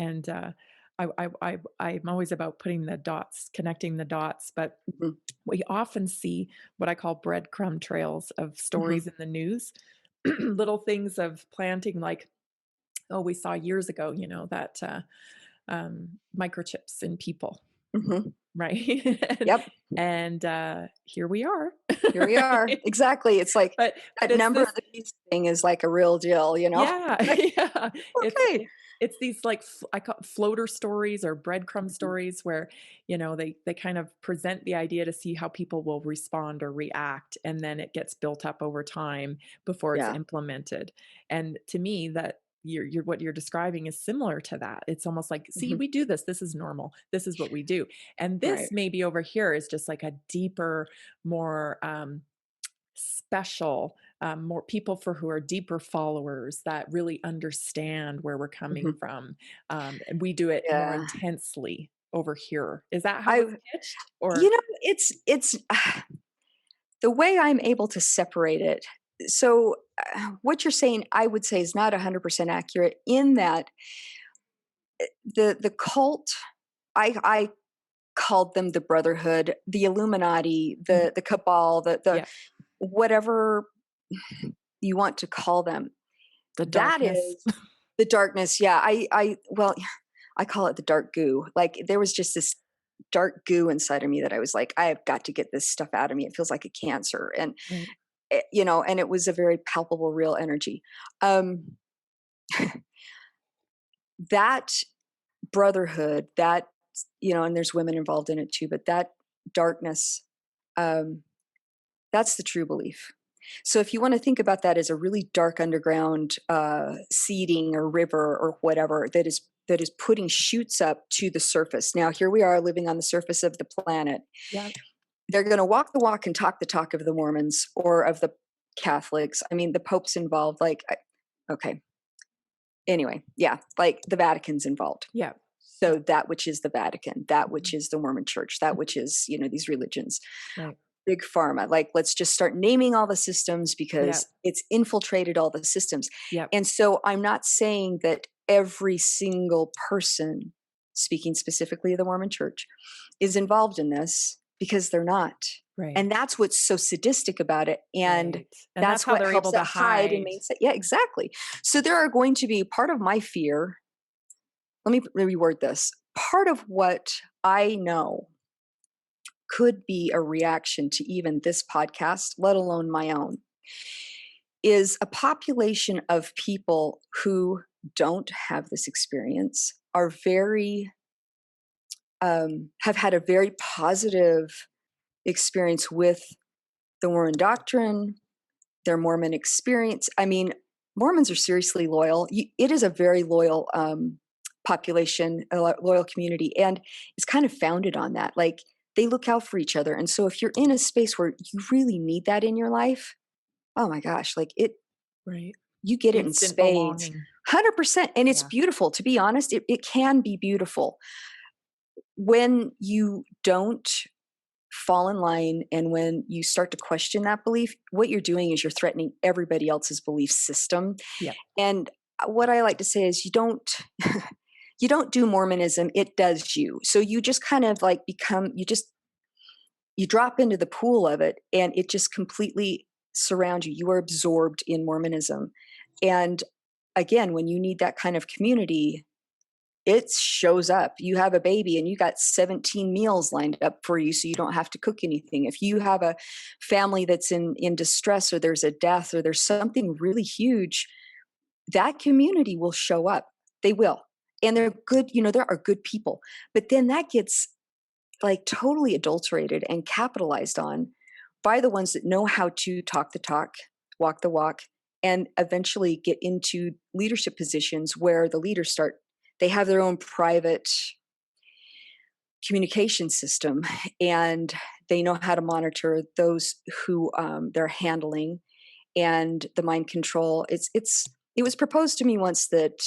I'm always about putting the dots connecting the dots, but Mhm, we often see what I call breadcrumb trails of mhm, stories in the news, little things of planting, like, oh, we saw years ago, that, microchips in people. mhm. Right? And Yep, here we are. here we are. Right? Exactly, it's like But that it's number this of the beast thing is like a real deal, you know? yeah, Like, yeah. It's okay. it's these, like, I call floater stories or breadcrumb Mhm. stories where, they kind of present the idea to see how people will respond or react, and then it gets built up over time before it's Yeah. implemented. And to me, that what you're describing is similar to that. It's almost like, see, Mhm. we do this. This is normal. This is what we do. And this Right. maybe over here is just like a deeper, more special, more people for who are deeper followers that really understand where we're coming Mhm. from. And we do it more Yeah. intensely over here. Is that how it's I pitched? Or you know, it's the way I'm able to separate it. So, what you're saying, I would say, is not 100% accurate in that the cult, I called them the Brotherhood, the Illuminati, Mhm. the cabal, the Yeah, whatever you want to call them. the That darkness. is the darkness. Yeah, well, I call it the dark goo. Like, there was just this dark goo inside of me that I was like, I have got to get this stuff out of me. It feels like a cancer, and Right. and it was a very palpable, real energy. Um, that brotherhood, that and there's women involved in it too, but that darkness, um, that's the true belief. So if you want to think about that as a really dark underground seeding or river or whatever that is putting shoots up to the surface. Now here we are living on the surface of the planet. Yeah. They're going to walk the walk and talk the talk of the Mormons or of the Catholics. I mean, the Pope's involved. Okay. Anyway, yeah, like the Vatican's involved. Yeah. Yeah. So that which is the Vatican, that which Mhm. is the Mormon Church, that which Mhm. is these religions, Right. big pharma. Like, let's just start naming all the systems Yeah. because it's infiltrated all the systems. Yeah. And so I'm not saying that every single person, speaking specifically of the Mormon Church, is involved in this, because they're not. Right. And that's what's so sadistic about it. And Right. And that's that's how what they're helps able it to hide and hide. maintain. Yeah, exactly. So there are going to be part of my fear. Let me reword this. Part of what I know could be a reaction to even this podcast, let alone my own, is a population of people who don't have this experience, are very, have had a very positive experience with the Mormon doctrine, their Mormon experience. I mean, Mormons are seriously loyal. It is a very loyal population, a loyal community, and it's kind of founded on that. Like, they look out for each other, and so if you're in a space where you really need that in your life, oh my gosh, like Right. you get it in Instant spades. belonging. 100%. And it's Yeah. beautiful. To be honest, it can be beautiful when you don't fall in line, and when you start to question that belief. What you're doing is you're threatening everybody else's belief system. Yeah. And what I like to say is, you don't you don't do Mormonism, it does you. So you just kind of like you drop into the pool of it, and it just completely surrounds you. You are absorbed in Mormonism. And again, when you need that kind of community, it shows up. You have a baby and you got 17 meals lined up for you, so you don't have to cook anything. If you have a family that's in distress, or there's a death, or there's something really huge, that community will show up. They will. And they're good, there are good people. But then that gets like totally adulterated and capitalized on by the ones that know how to talk the talk, walk the walk, and eventually get into leadership positions where the leaders they have their own private communication system, and they know how to monitor those who they're handling, and the mind control. It was proposed to me once that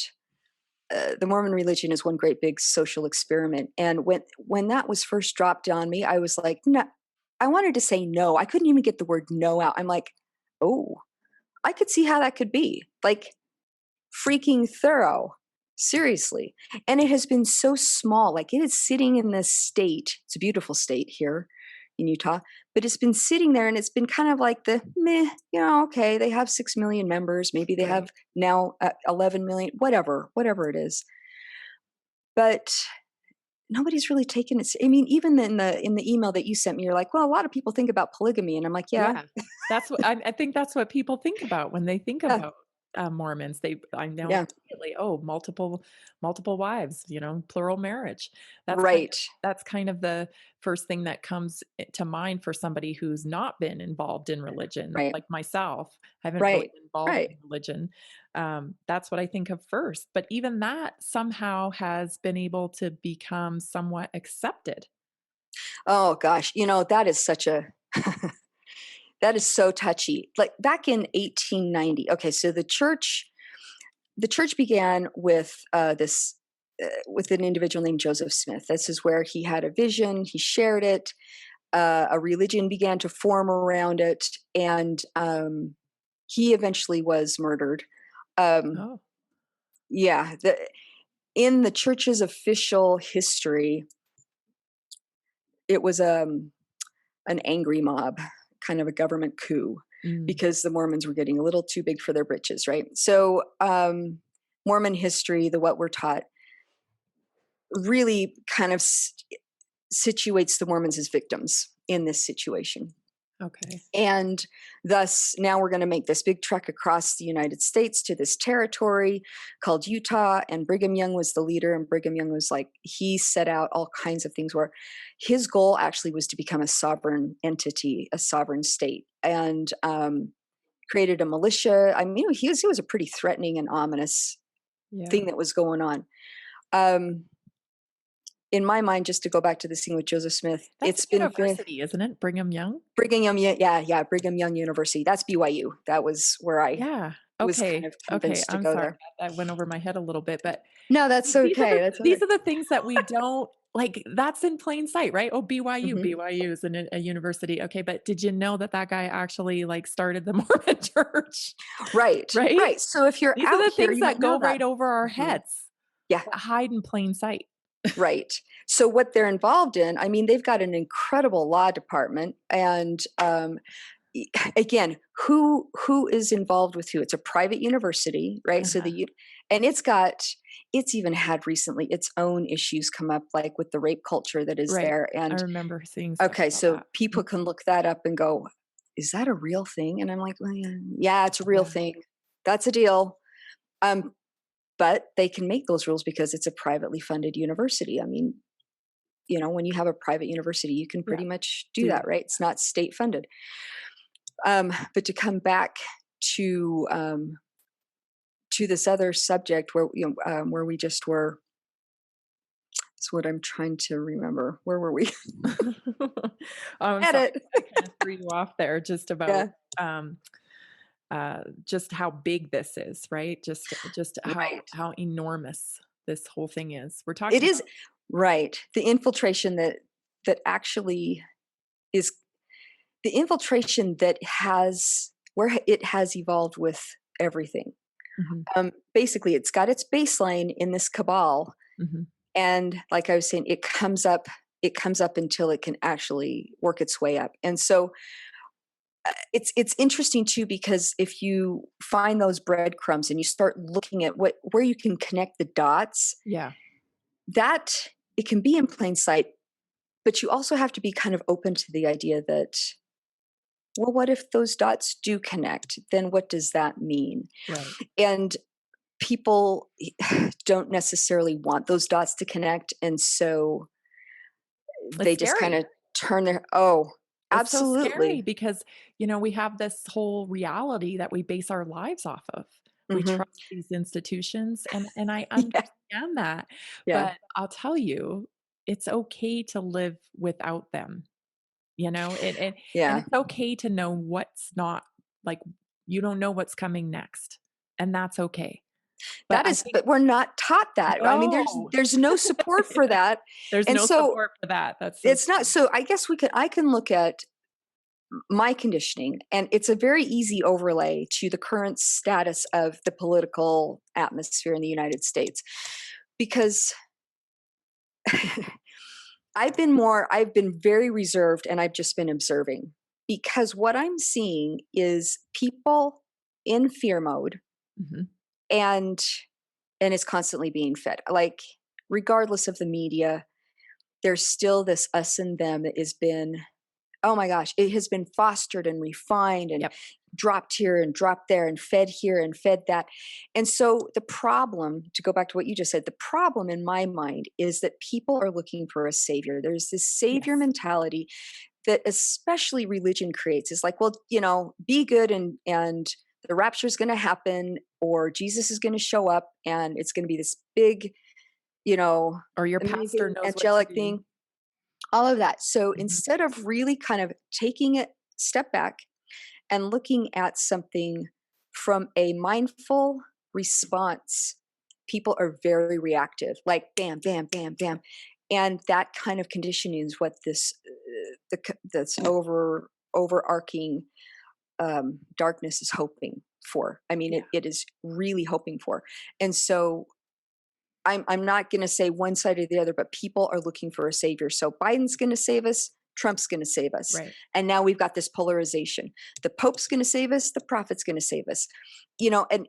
the Mormon religion is one great big social experiment. And when that was first dropped on me, I was like, no. I wanted to say no. I couldn't even get the word no out. I'm like, oh, I could see how that could be. Like, freaking thorough. Seriously. And it has been so small. Like, it is sitting in this state. It's a beautiful state here in Utah, but it's been sitting there, and it's been kind of like the meh, okay, they have 6 million members. Maybe they have Right. now 11 million, whatever it is. But nobody's really taken it. I mean, even in the email that you sent me, you're like, well, a lot of people think about polygamy. And I'm like, yeah, Yeah. That's what I think that's what people think about when they think yeah, about. Mormons. I know Yeah. immediately, oh, multiple wives, plural marriage. That's kind of Right. that's kind of the first thing that comes to mind for somebody who's not been involved in religion, Right. like myself. I haven't really Right. been involved Right. in religion. That's what I think of first. But even that somehow has been able to become somewhat accepted. Oh gosh, that is such a that is so touchy. Like back in 1890. Okay, so the church began with this with an individual named Joseph Smith. This is where he had a vision. He shared it. A religion began to form around it, and he eventually was murdered. Um, Oh, yeah, in the church's official history, it was an angry mob, kind of a government coup, mm, because the Mormons were getting a little too big for their britches, right? So, Mormon history, the what we're taught, really kind of situates the Mormons as victims in this situation. okay. And thus, now we're going to make this big trek across the United States to this territory called Utah. And Brigham Young was the leader. And Brigham Young was like, he set out all kinds of things where his goal actually was to become a sovereign entity, a sovereign state, and created a militia. I mean, he was a pretty threatening and ominous Yeah. thing that was going on. Um, in my mind, just to go back to this thing with Joseph Smith, That's a it's been very, university, isn't it? Brigham Young? Brigham Young, yeah, Brigham Young University. That's BYU. That was where I Yeah. was kind Okay. of Okay. convinced to I'm go sorry there. that went over my head a little bit, but No, that's these are okay. the That's these okay. are the things that we don't like. That's in plain sight, right? Oh, BYU, Mhm. BYU is a university. Okay, but did you know that that guy actually like started the Mormon Church, Right, right? right. So if you're These are out the here, things you might that know go that. right over our Mhm. heads, Yeah, that hide in plain sight. right. So what they're involved in, I mean, they've got an incredible law department, and again, who is involved with who? It's a private university, right? So Uh-huh. and it's even had recently its own issues come up, like with the rape culture that is Right. there. I And remember seeing stuff okay, about so that. people can look that up and go, is that a real thing? And I'm like, well, yeah, yeah, it's a real Yeah. thing. That's a deal. Um, but they can make those rules because it's a privately funded university. I mean, when you have a private university, you can Yeah. pretty much do Do that, that. right? It's not state funded. But to come back to this other subject where where we just were, it's what I'm trying to remember. Where were we? Oh, I'm sorry. Edit. I kind of threw you off there just about, Yeah. um, just how big this is, right? Just Right. how enormous this whole thing is. We're It talking is about right. The infiltration that actually is the infiltration that has where it has evolved with everything. mhm, Basically, it's got its baseline in this cabal, mhm. and like I was saying, it comes up. It comes up until it can actually work its way up. And so it's interesting too, because if you find those breadcrumbs and you start looking at where you can connect the dots, Yeah. that it can be in plain sight, but you also have to be kind of open to the idea that, well, what if those dots do connect? Then what does that mean? Right. And people don't necessarily want those dots to connect. And so It's they just kind scary. of turn their, oh, It's so scary absolutely. because, we have this whole reality that we base our lives off of. We Hmm. trust these institutions, and I Yeah. understand that, Yeah. but I'll tell you, it's okay to live without them, and Yeah. it's okay to know what's not like, you don't know what's coming next, and that's okay. But That I is, think but we're not taught that. I mean, there's no. there's no support for Yeah. that. There's And no so support for that. That's so it's not, true. so I guess I can look at my conditioning, and it's a very easy overlay to the current status of the political atmosphere in the United States, because I've been very reserved, and I've just been observing, because what I'm seeing is people in fear mode, Mhm. and it's constantly being fed. Like, regardless of the media, there's still this us and them that has been, oh my gosh, it has been fostered and refined, and Yep. dropped here and dropped there and fed here and fed that. And so the problem, to go back to what you just said, the problem in my mind is that people are looking for a savior. There's this savior Yes. mentality that especially religion creates. It's like, well, be good and the rapture is going to happen, or Jesus is going to show up and it's going to be this big, you know, Or your pastor amazing knows what to angelic do. thing, all of that. So Mhm. instead of really kind of taking a step back and looking at something from a mindful response, people are very reactive, like bam, bam, bam, bam. And that kind of conditioning is what this overarching darkness is hoping for. I mean, Yeah. it is really hoping for. And so I'm not going to say one side or the other, but people are looking for a savior. So Biden's going to save us. Trump's going to save us. Right. And now we've got this polarization. The Pope's going to save us. The prophet's going to save us. And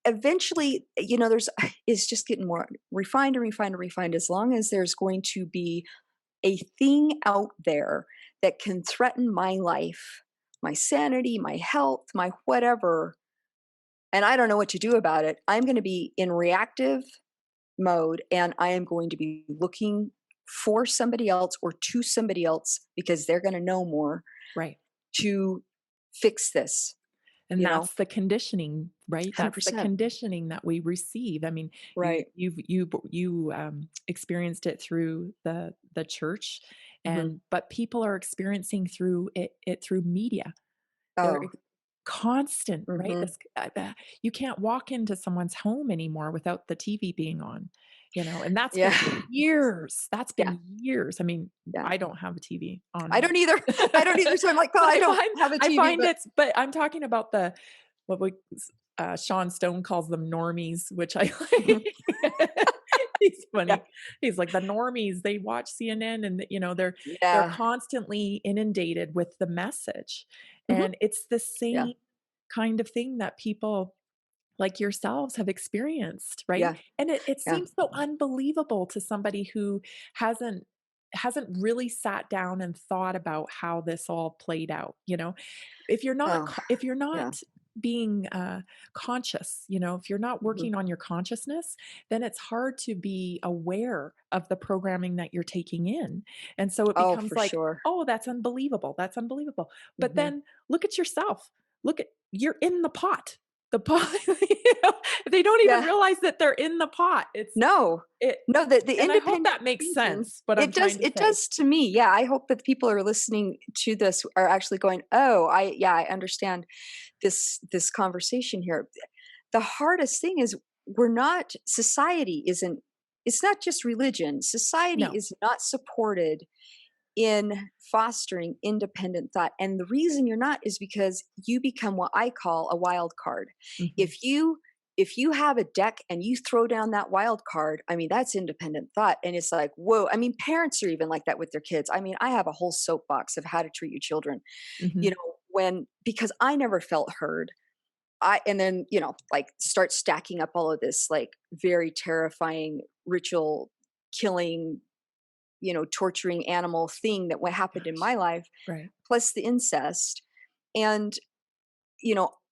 eventually, there's it's just getting more refined and refined and refined. As long as there's going to be a thing out there that can threaten my life, my sanity, my health, my whatever, and I don't know what to do about it, I'm going to be in reactive mode and I am going to be looking for somebody else or to somebody else because they're going to know more Right. to fix this, And that's the conditioning, right? That's the 100%. conditioning that we receive. I mean, Right. you experienced it through the church, Hmm. but people are experiencing through it through media. They're Oh. constant, right? Hmm. You can't walk into someone's home anymore without the TV being on, and that's Yeah. been years. That's Yeah. been years. I mean, Yeah. I don't have a TV I on. don't either. I don't either. So I'm like, oh, But I don't have a I TV, find but but I'm talking about what we Sean Stone calls them normies, which I mhm. like. He's Yeah. funny. He's like, "The normies, they watch CNN and, they're Yeah. constantly inundated with the message." Hmm. And it's the Yeah. same kind of thing that people like yourselves have experienced, right? Yeah. And it Yeah. seems so unbelievable to somebody who hasn't hasn't really sat down and thought about how this all played out, Oh, if you're yeah. not being conscious, if you're not Hmm. working on your consciousness, then it's hard to be aware of the programming that you're taking in. And so it Oh, becomes for like, sure. oh, that's unbelievable, that's unbelievable. But Hmm. then look at yourself. You're in the pot. The pot, they don't even Yeah. realize that they're in the pot. No. It No, the and I hope independent that makes thinking, sense, what I'm trying to it say. does to me. Yeah, I hope that the people who are listening to this are actually going, "Oh, I understand this conversation here." The hardest thing is society isn't it's not just religion. Society No. is not supported in fostering independent thought. And the reason you're not is because you become what I call a wild card. Mhm. If you have a deck and you throw down that wild card, I mean, that's independent thought. And it's like, whoa. I mean, parents are even like that with their kids. I mean, I have a whole soapbox of how to treat your children, Mhm. because I never felt heard. And then, like start stacking up all of this like very terrifying ritual killing, torturing animal thing that what happened in my Gosh. life, Right. plus the incest. And,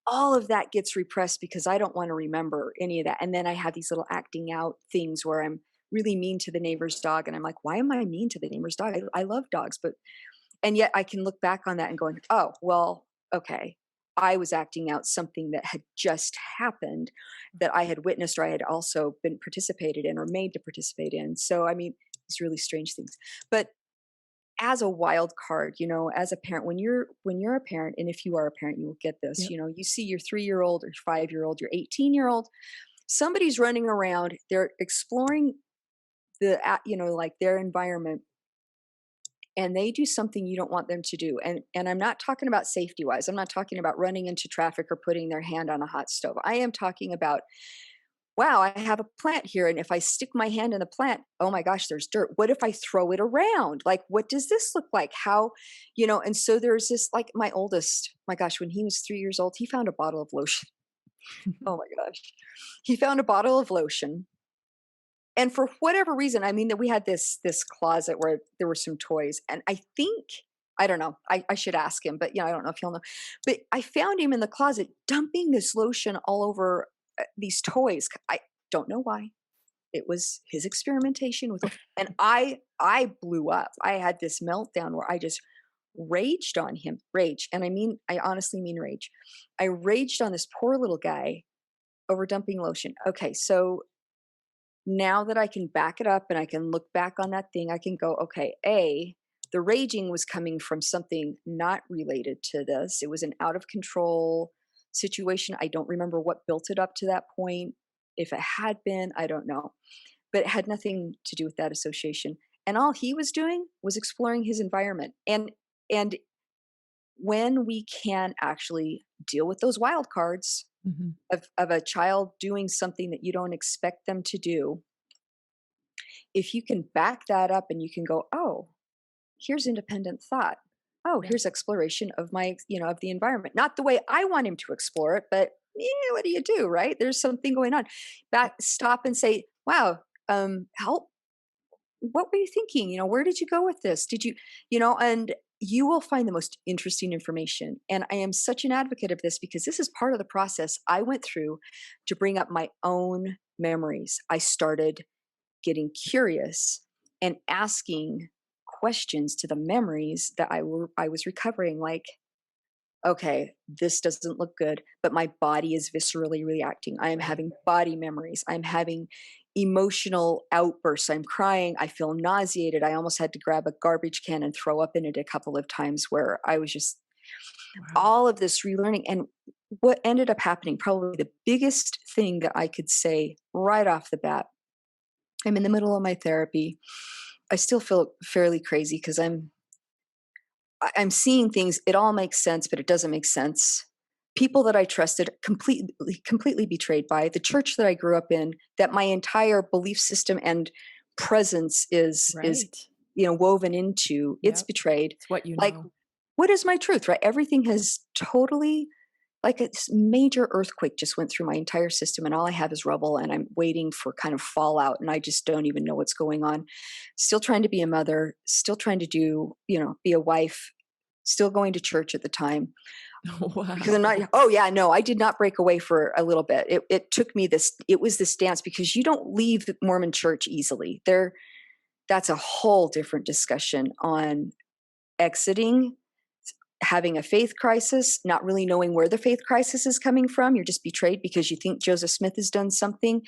all of that gets repressed because I don't want to remember any of that. And then I have these little acting out things where I'm really mean to the neighbor's dog. And I'm like, why am I mean to the neighbor's dog? I love dogs, and yet I can look back on that and going, oh, well, okay. I was acting out something that had just happened that I had witnessed or I had also been participated in or made to participate in. So, I mean, these really strange things. But as a wild card, as a parent, when you're a parent, and if you are a parent, you will get this, Yep. you see your 3-year old or 5-year old, your 18-year old, somebody's running around, they're exploring like their environment, and they do something you don't want them to do. And I'm not talking about safety wise. I'm not talking about running into traffic or putting their hand on a hot stove. I am talking about, wow, I have a plant here. And if I stick my hand in the plant, oh my gosh, there's dirt. What if I throw it around? Like, what does this look like? How, and so there's this, like my oldest, my gosh, when he was 3 years old, he found a bottle of lotion. Oh my gosh. He found a bottle of lotion. And for whatever reason, I mean, that we had this closet where there were some toys. And I don't know. I should ask him, but I don't know if he'll know. But I found him in the closet dumping this lotion all over these toys. I don't know why. It was his experimentation with, and I blew up. I had this meltdown where I just raged on him. Rage, and I honestly mean rage. I raged on this poor little guy over dumping lotion. Okay, so now that I can back it up and I can look back on that thing, I can go, okay, the raging was coming from something not related to this. It was an out of control situation. I don't remember what built it up to that point. If it had been, I don't know. But it had nothing to do with that association. And all he was doing was exploring his environment. And when we can actually deal with those wild cards Mhm. of a child doing something that you don't expect them to do, if you can back that up and you can go, oh, here's independent thought. Oh, Yeah. here's exploration of of the environment. Not the way I want him to explore it, but what do you do, right? There's something going on. Back, stop and say, wow, help. What were you thinking? Where did you go with this? Did and you will find the most interesting information. And I am such an advocate of this because this is part of the process I went through to bring up my own memories. I started getting curious and asking questions to the memories that I was recovering, like, okay, this doesn't look good, but my body is viscerally reacting. I am Right. having body memories. I'm having emotional outbursts. I'm crying. I feel nauseated. I almost had to grab a garbage can and throw up in it a couple of times where I was just Wow. all of this relearning. And what ended up happening, probably the biggest thing that I could say right off the bat, I'm in the middle of my therapy. I still feel fairly crazy because I'm seeing things. It all makes sense, but it doesn't make sense. People that I trusted completely betrayed by the church that I grew up in, that my entire belief system and presence is Right. woven into. It's Yep. betrayed. It's what you Like, know. what is my truth? Right? Everything has totally, like, a major earthquake just went through my entire system, and all I have is rubble, and I'm waiting for kind of fallout, and I just don't even know what's going on. Still trying to be a mother, still trying to be a wife, still going to church at the time because I'm not. Wow. Oh yeah, no, I did not break away for a little bit. It took me this. It was this dance because you don't leave the Mormon church easily. That's a whole different discussion on exiting, having a faith crisis, not really knowing where the faith crisis is coming from. You're just betrayed because you think Joseph Smith has done something.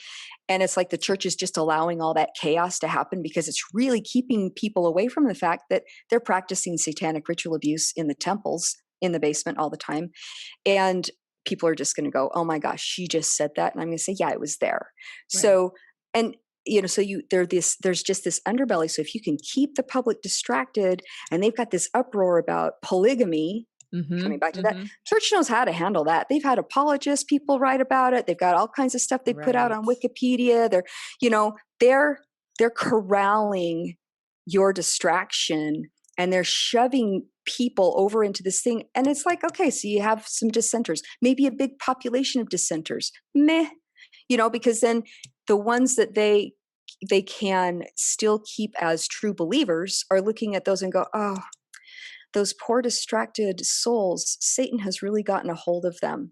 And it's like the church is just allowing all that chaos to happen because it's really keeping people away from the fact that they're practicing satanic ritual abuse in the temples, in the basement all the time. And people are just going to go, oh my gosh, she just said that. And I'm going to say, yeah, it was there. Right. So, and so there's just this underbelly. So if you can keep the public distracted, and they've got this uproar about polygamy, coming Mhm. back to that, Mhm. church knows how to handle that. They've had apologists, people write about it. They've got all kinds of stuff they put out on Right. Wikipedia. You know, they're they're corralling your distraction, and they're shoving people over into this thing. And it's like, okay, so you have some dissenters, maybe a big population of dissenters. Meh, because then the ones that they can still keep as true believers are looking at those and go, oh, those poor distracted souls, Satan has really gotten a hold of them.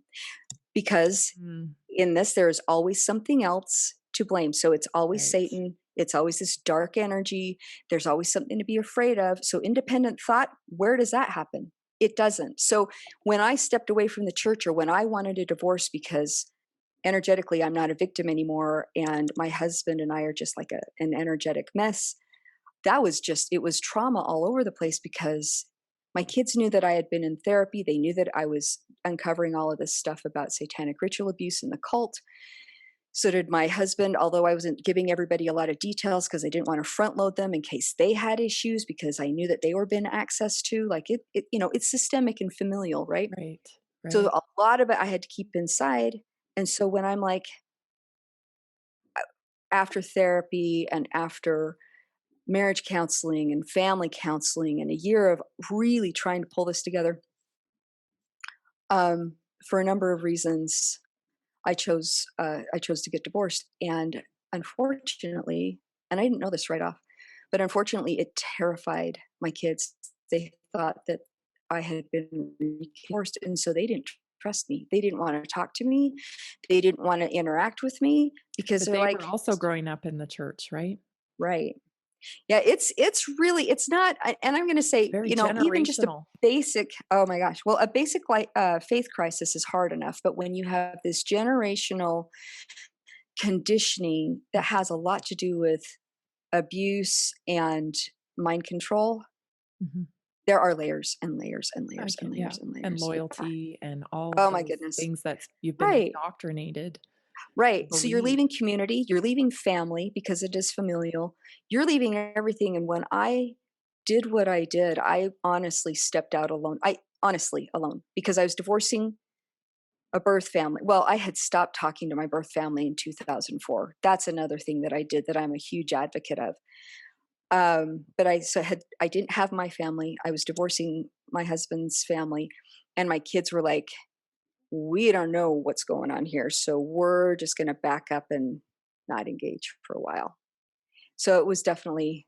Because Mm. in this, there is always something else to blame. So it's always Right. Satan. It's always this dark energy. There's always something to be afraid of. So independent thought, where does that happen? It doesn't. So when I stepped away from the church, or when I wanted a divorce because energetically I'm not a victim anymore, and my husband and I are just like an energetic mess, it was trauma all over the place because my kids knew that I had been in therapy. They knew that I was uncovering all of this stuff about satanic ritual abuse and the cult. So did my husband, although I wasn't giving everybody a lot of details because I didn't want to front load them in case they had issues, because I knew that they were being access to. Like, it's systemic and familial, right? Right. So Right. a lot of it I had to keep inside. And so when I'm like, after therapy and after marriage counseling and family counseling and a year of really trying to pull this together, for a number of reasons, I chose to get divorced. And unfortunately, and I didn't know this right off, but unfortunately, it terrified my kids. They thought that I had been reinforced, and so they didn't trust me. They didn't wanna talk to me. They didn't wanna interact with me because But they're they like, were also growing up in the church, right? right. Yeah, it's really it's not and I'm gonna say, Very even just a generational. basic oh my gosh, well, a basic, like, faith crisis is hard enough, but when you have this generational conditioning that has a lot to do with abuse and mind control, Mhm. there are layers and layers and I layers and get yeah, layers and and layers, yeah. loyalty and all of Oh my those goodness. things that you've been Right, indoctrinated to right. So you're believe. leaving community, you're leaving family because it is familial. You're leaving everything, and when I did what I did, I honestly stepped out alone. I honestly alone because I was divorcing a birth family. Well, I had stopped talking to my birth family in 2004. That's another thing that I did that I'm a huge advocate of. But I didn't have my family. I was divorcing my husband's family, and my kids were like, "We don't know what's going on here, so we're just going to back up and not engage for a while." So it was definitely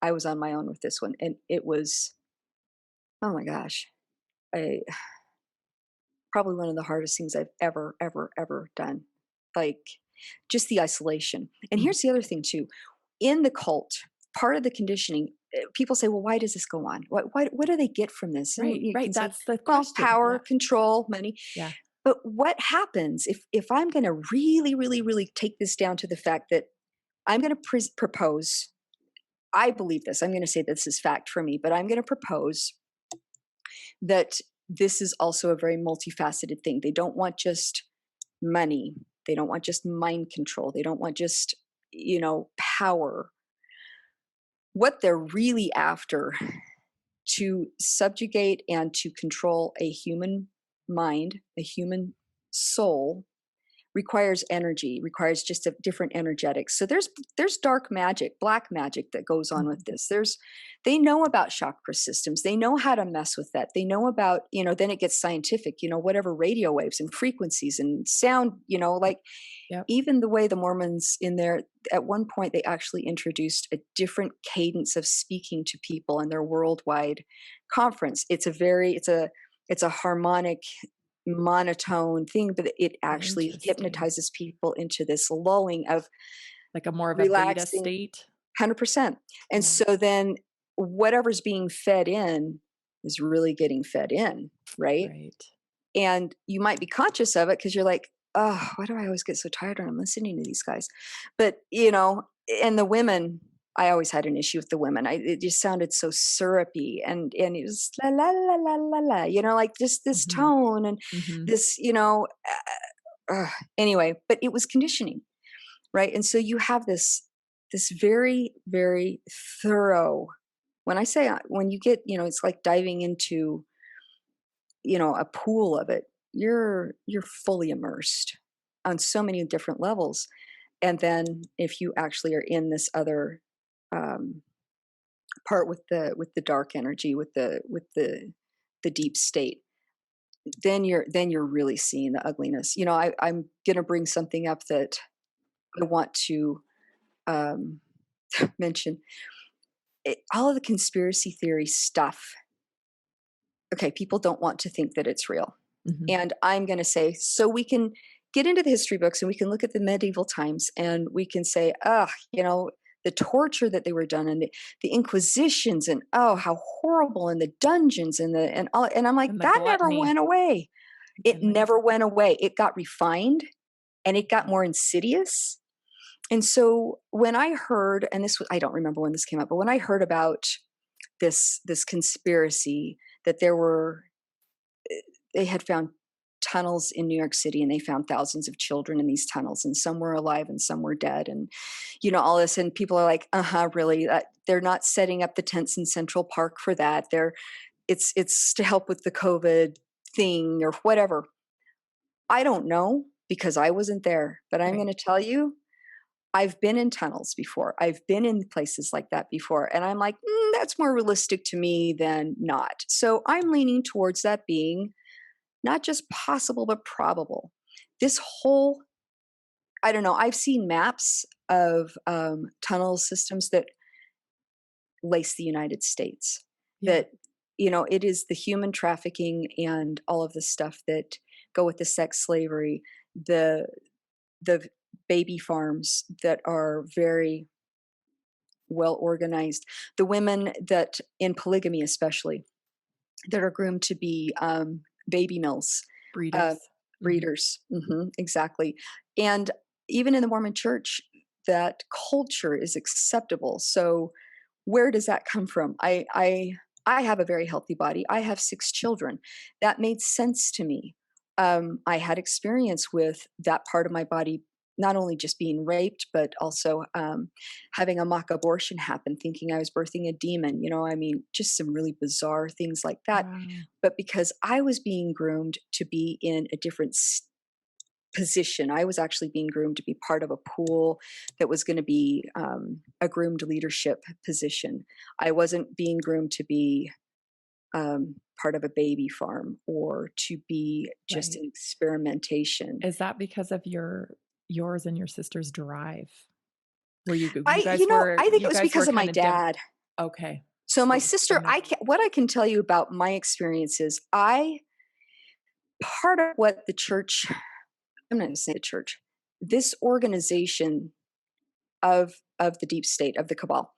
I was on my own with this one, and it was oh my gosh, I probably one of the hardest things I've ever done. Like just the isolation. And Mhm. here's the other thing too. In the cult, part of the conditioning, people say, "Well, why does this go on? What do they get from this?" And Right, you right, can say, that's the "Well, question. power, Yeah, control, money." yeah, But what happens if I'm going to really take this down to the fact that I'm going to propose? I believe this. I'm going to say this is fact for me, but I'm going to propose that this is also a very multifaceted thing. They don't want just money. They don't want just mind control. They don't want just, power. What they're really after to subjugate and to control a human mind, a human soul, requires energy, requires just a different energetics. So there's dark magic, black magic that goes on with mhm, this. They know about chakra systems. They know how to mess with that. They know about, then it gets scientific, whatever radio waves and frequencies and sound, like yep, even the way the Mormons in there at one point they actually introduced a different cadence of speaking to people in their worldwide conference. It's a harmonic monotone thing, but it oh, actually interesting. hypnotizes people into this lulling of Like a more of a beta relaxing state? 100%. And Yeah, so then whatever's being fed in is really getting fed in, right? right. And you might be conscious of it because you're like, oh, why do I always get so tired when I'm listening to these guys? But, and the women, I always had an issue with the women. It just sounded so syrupy and it was la la la la la la, like just this Mhm, tone and mhm, this, anyway, but it was conditioning, right? And so you have this very, very thorough, when I say, when you get, it's like diving into a pool of it, you're fully immersed on so many different levels. And then if you actually are in this other um, part with the dark energy, with the deep state, then you're really seeing the ugliness. I'm gonna bring something up that I want to um, mention. All of the conspiracy theory stuff. Okay, people don't want to think that it's real. mhm. And I'm going to say, so we can get into the history books and we can look at the medieval times and we can say, the torture that they were done and the inquisitions and how horrible and the dungeons and all. And I'm like, And the that never gluttony. went away. It And the never went away. It got refined and it got more insidious. And so when I heard, and I don't remember when this came up, but when I heard about this conspiracy that they had found tunnels in New York City and they found thousands of children in these tunnels and some were alive and some were dead and all this and people are like really they're not setting up the tents in Central Park for that. It's to help with the COVID thing or whatever. I don't know because I wasn't there, but I'm going right. to tell you I've been in tunnels before. I've been in places like that before and I'm like that's more realistic to me than not. So I'm leaning towards that being not just possible, but probable. This whole, I don't know, I've seen maps of tunnel systems that lace the United States Yeah. that it is the human trafficking and all of the stuff that go with the sex slavery, the the baby farms that are very well organized, the women that in polygamy especially that are groomed to be baby mills, uh, Breeders. Mhm. breeders. Exactly. And even in the Mormon church, that culture is acceptable. So where does that come from? I have a very healthy body. I have 6 children. That made sense to me. I had experience with that part of my body, not only just being raped, but also having a mock abortion happen, thinking I was birthing a demon. I mean, just some really bizarre things like that. Wow. But because I was being groomed to be in a different position. I was actually being groomed to be part of a pool that was going to be a groomed leadership position. I wasn't being groomed to be part of a baby farm or to be just Right. an experimentation. Is that because of yours and your sister's drive? Where you I, guys were I think it you was guys were because of my kinda dad. okay. So my So sister, similar. what I can tell you about my experiences, I part of what the church, I'm not going to say the church, this organization of the deep state of the cabal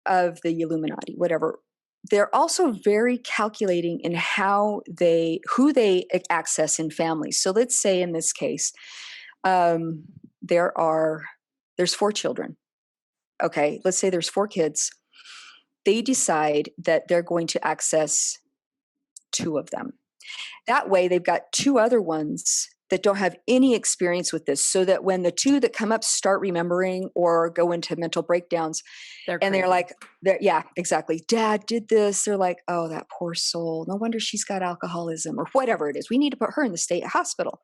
of the Illuminati, whatever. They're also very calculating in who they access in families. So let's say in this case, um, there's 4 children. Okay, let's say there's 4 kids. They decide that they're going to access 2 of them. That way, they've got 2 other ones that don't have any experience with this, so that when the 2 that come up start remembering or go into mental breakdowns, They're and they're crazy. like, yeah, exactly. Dad did this. They're like, oh, that poor soul. No wonder she's got alcoholism or whatever it is. We need to put her in the state hospital.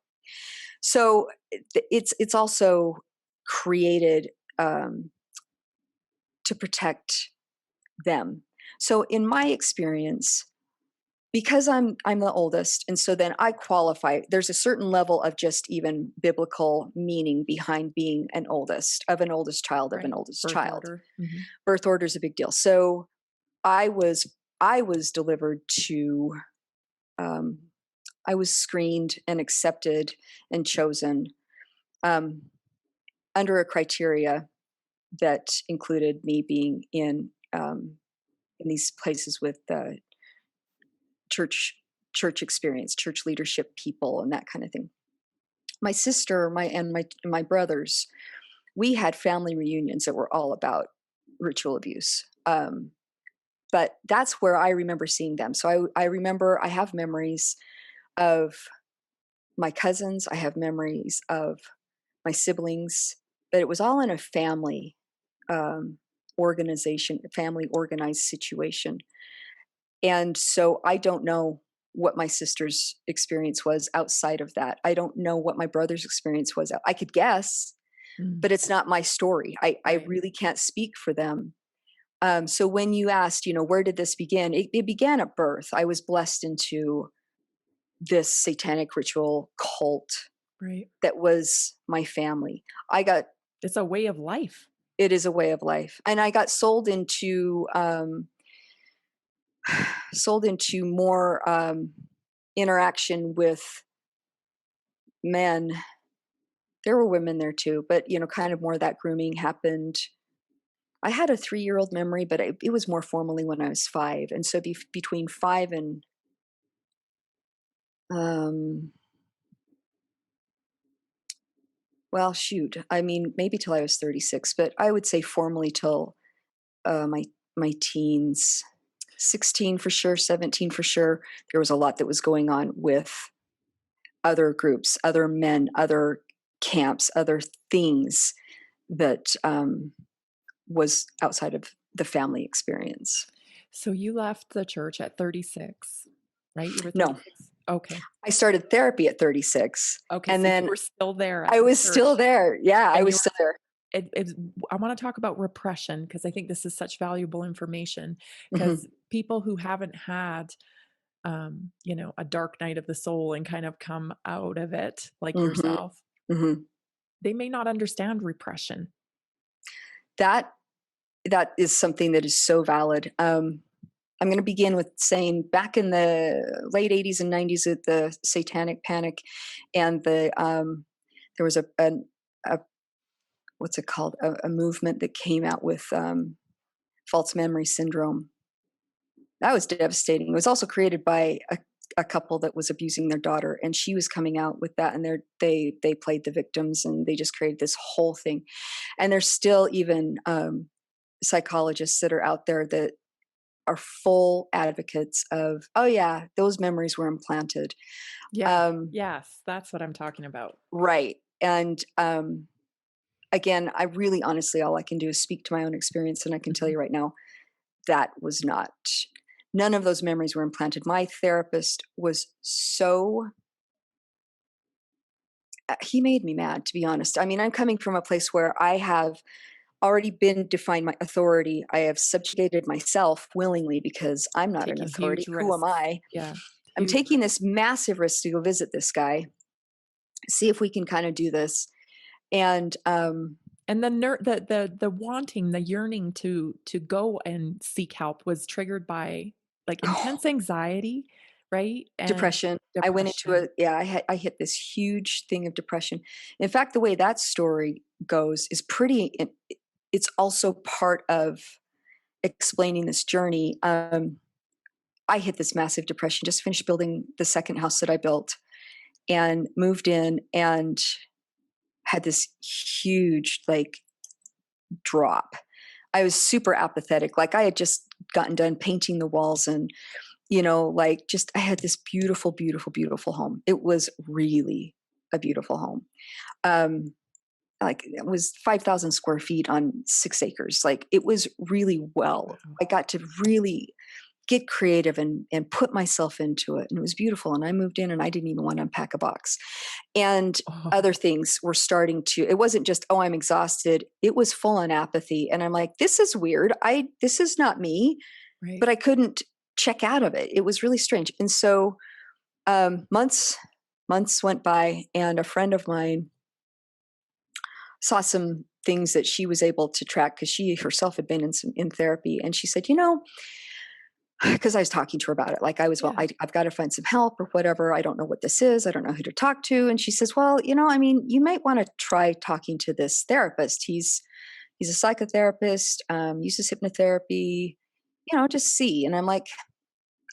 So it's also created um, to protect them. So in my experience, because I'm the oldest, and so then I qualify. There's a certain level of just even biblical meaning behind being an oldest child of an Right. oldest Birth child. order. Mhm. Birth order is a big deal. So I was I was delivered to um, I was screened and accepted and chosen um, under a criteria that included me being in these places with church church experience, church leadership people, and that kind of thing. My sister, my brothers, we had family reunions that were all about ritual abuse. But that's where I remember seeing them. So I remember I have memories of my cousins, I have memories of my siblings, but it was all in a family um, organization, family organized situation. And so I don't know what my sister's experience was outside of that. I don't know what my brother's experience was. I could guess, Mm. but it's not my story. I Right. really can't speak for them. So when you asked, where did this begin? It began at birth. I was blessed into this satanic ritual cult Right. that was my family. I got It's a way of life. It is a way of life, and I got sold into more interaction with men. There were women there too, but kind of more of that grooming happened. I had a 3-year-old memory, but it was more formally when I was 5, and so between 5 and um, well, shoot, I mean, maybe till I was 36, but I would say formally till my teens, 16 for sure, 17 for sure. There was a lot that was going on with other groups, other men, other camps, other things that was outside of the family experience. So you left the church at 36, right? You were No, 36? Okay. I started therapy at 36, Okay, and so you then were still there at I the was still church, there. Yeah, I and you was were still there. it's I wanna talk about repression because I think this is such valuable information. Hmm. Because people who haven't had, a dark night of the soul and kind of come out of it, like Hmm. yourself, Hmm. they may not understand repression. That that is something that is so valid. I'm going to begin with saying back in the late 80s and 90s at the Satanic Panic, and there was a what's it called, a movement that came out with false memory syndrome. That was devastating. It was also created by a couple that was abusing their daughter, and she was coming out with that, and they played the victims, and they just created this whole thing. And there's still even psychologists that are out there that are full advocates of, oh yeah, those memories were implanted. Yeah. Um, Yes, that's what I'm talking about. right. And again, I really honestly, all I can do is speak to my own experience. And I can tell Mhm. you right now, that was not, none of those memories were implanted. My therapist was so, he made me mad, to be honest. I mean, I'm coming from a place where I have already been defined my authority. I have subjugated myself willingly because I'm not an Taking authority. huge Who am risks. I? Yeah, I'm huge taking this massive risk to go visit this guy, see if we can kind of do this. And and the wanting, the yearning to go and seek help was triggered by, like, intense anxiety, right? And depression. I went into depression. I hit this huge thing of depression. In fact, the way that story goes is it's also part of explaining this journey. I hit this massive depression, just finished building the second house that I built, and moved in and had this huge, like, drop. I was super apathetic. Like, I had just gotten done painting the walls, and, like, just I had this beautiful, beautiful, beautiful home. It was really a beautiful home. Um, like, it was 5,000 square feet on 6 acres. Like, it was really well. Wow. I got to really get creative and put myself into it. And it was beautiful. And I moved in and I didn't even want to unpack a box. And Oh, other things were starting to, it wasn't just, oh, I'm exhausted. It was full on apathy. And I'm like, this is weird. This is not me, right. but I couldn't check out of it. It was really strange. And so months went by, and a friend of mine saw some things that she was able to track because she herself had been in therapy. And she said, because I was talking to her about it. Like, I was, well, Yeah. I've got to find some help or whatever. I don't know what this is. I don't know who to talk to. And she says, well, I mean, you might want to try talking to this therapist. He's a psychotherapist, uses hypnotherapy, just see. And I'm like,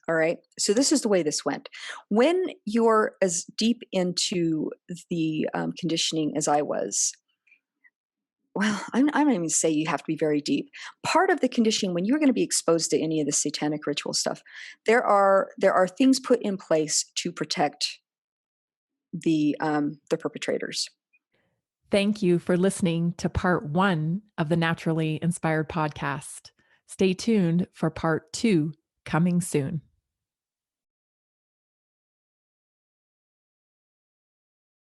all right. So this is the way this went. When you're as deep into the conditioning as I was, well, I'm not even say you have to be very deep. Part of the conditioning, when you're going to be exposed to any of the satanic ritual stuff, there are things put in place to protect the perpetrators. Thank you for listening to part 1 of the Naturally Inspired podcast. Stay tuned for part 2 coming soon.